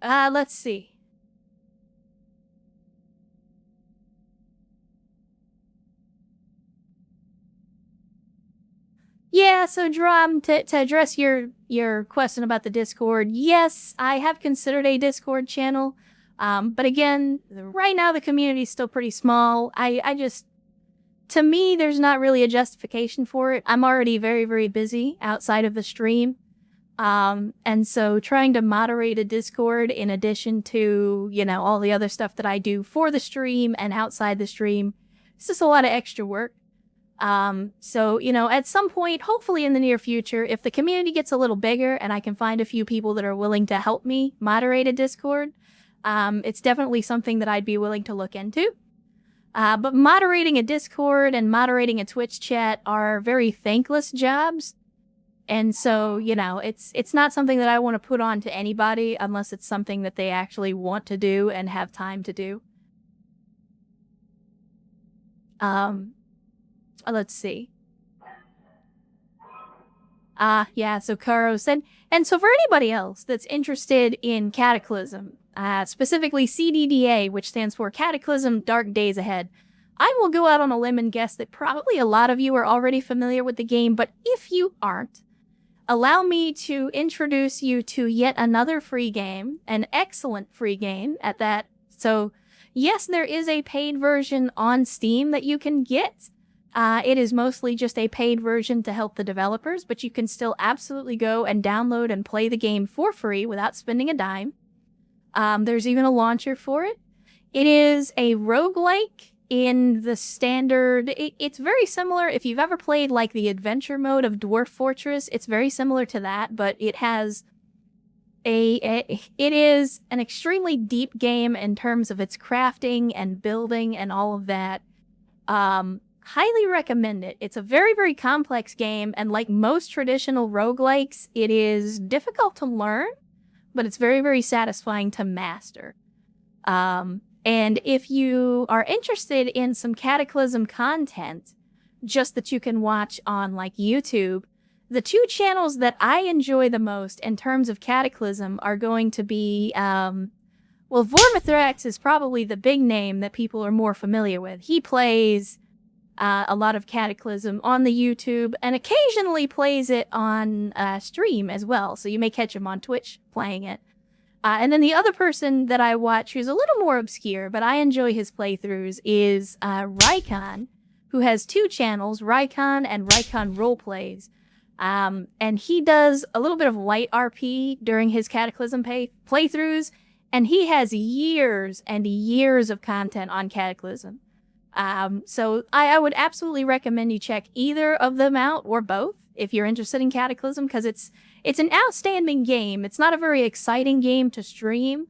Let's see. Yeah, so Drum, to address your question about the Discord, yes, I have considered a Discord channel, but again, right now the community is still pretty small. I just, to me, there's not really a justification for it. I'm already very, very busy outside of the stream, and so trying to moderate a Discord in addition to, you know, all the other stuff that I do for the stream and outside the stream, it's just a lot of extra work. So, you know, at some point, hopefully in the near future, if the community gets a little bigger and I can find a few people that are willing to help me moderate a Discord, it's definitely something that I'd be willing to look into. But moderating a Discord and moderating a Twitch chat are very thankless jobs. And so, you know, it's not something that I want to put on to anybody unless it's something that they actually want to do and have time to do. Let's see. Yeah, so Karo said, and so for anybody else that's interested in Cataclysm, specifically CDDA, which stands for Cataclysm Dark Days Ahead, I will go out on a limb and guess that probably a lot of you are already familiar with the game, but if you aren't, allow me to introduce you to yet another free game, an excellent free game at that. So, yes, there is a paid version on Steam that you can get. It is mostly just a paid version to help the developers, but you can still absolutely go and download and play the game for free without spending a dime. There's even a launcher for it. It is a roguelike in the standard... It's very similar. If you've ever played like the adventure mode of Dwarf Fortress, it's very similar to that, but it has it is an extremely deep game in terms of its crafting and building and all of that. Highly recommend it. It's a very, very complex game, and like most traditional roguelikes, it is difficult to learn, but it's very, very satisfying to master. And if you are interested in some Cataclysm content, just that you can watch on like YouTube, the 2 channels that I enjoy the most in terms of Cataclysm are going to be, well, Vormithrax is probably the big name that people are more familiar with. He plays a lot of Cataclysm on the YouTube and occasionally plays it on stream as well, so you may catch him on Twitch playing it. And then the other person that I watch who's a little more obscure, but I enjoy his playthroughs, is Rycon, who has 2 channels, Rycon and Rycon Roleplays. And he does a little bit of light RP during his Cataclysm playthroughs, and he has years and years of content on Cataclysm. So I would absolutely recommend you check either of them out or both if you're interested in Cataclysm, because it's an outstanding game. It's not a very exciting game to stream,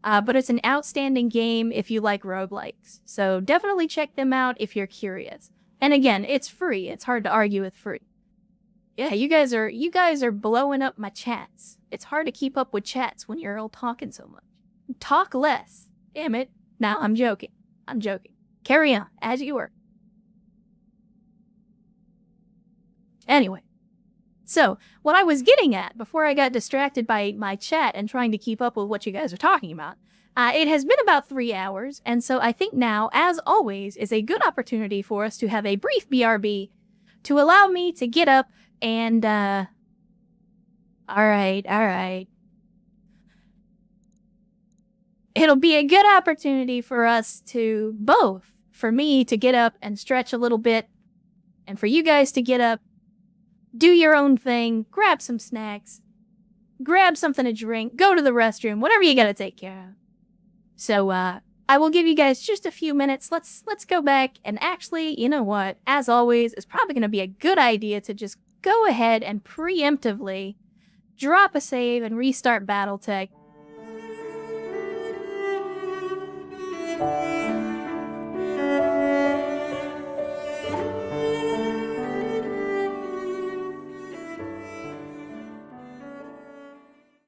but it's an outstanding game if you like roguelikes. So definitely check them out if you're curious. And again, it's free. It's hard to argue with free. Yeah, you guys are blowing up my chats. It's hard to keep up with chats when you're all talking so much. Talk less. Damn it. Nah, I'm joking. I'm joking. Carry on, as you were. Anyway. So, what I was getting at before I got distracted by my chat and trying to keep up with what you guys are talking about, it has been about 3 hours, and so I think now, as always, is a good opportunity for us to have a brief BRB to allow me to get up and, alright. It'll be a good opportunity for us to both, for me to get up and stretch a little bit, and for you guys to get up, do your own thing, grab some snacks, grab something to drink, go to the restroom, whatever you gotta take care of. So, I will give you guys just a few minutes. Let's go back, and actually, you know what? As always, it's probably gonna be a good idea to just go ahead and preemptively drop a save and restart BattleTech.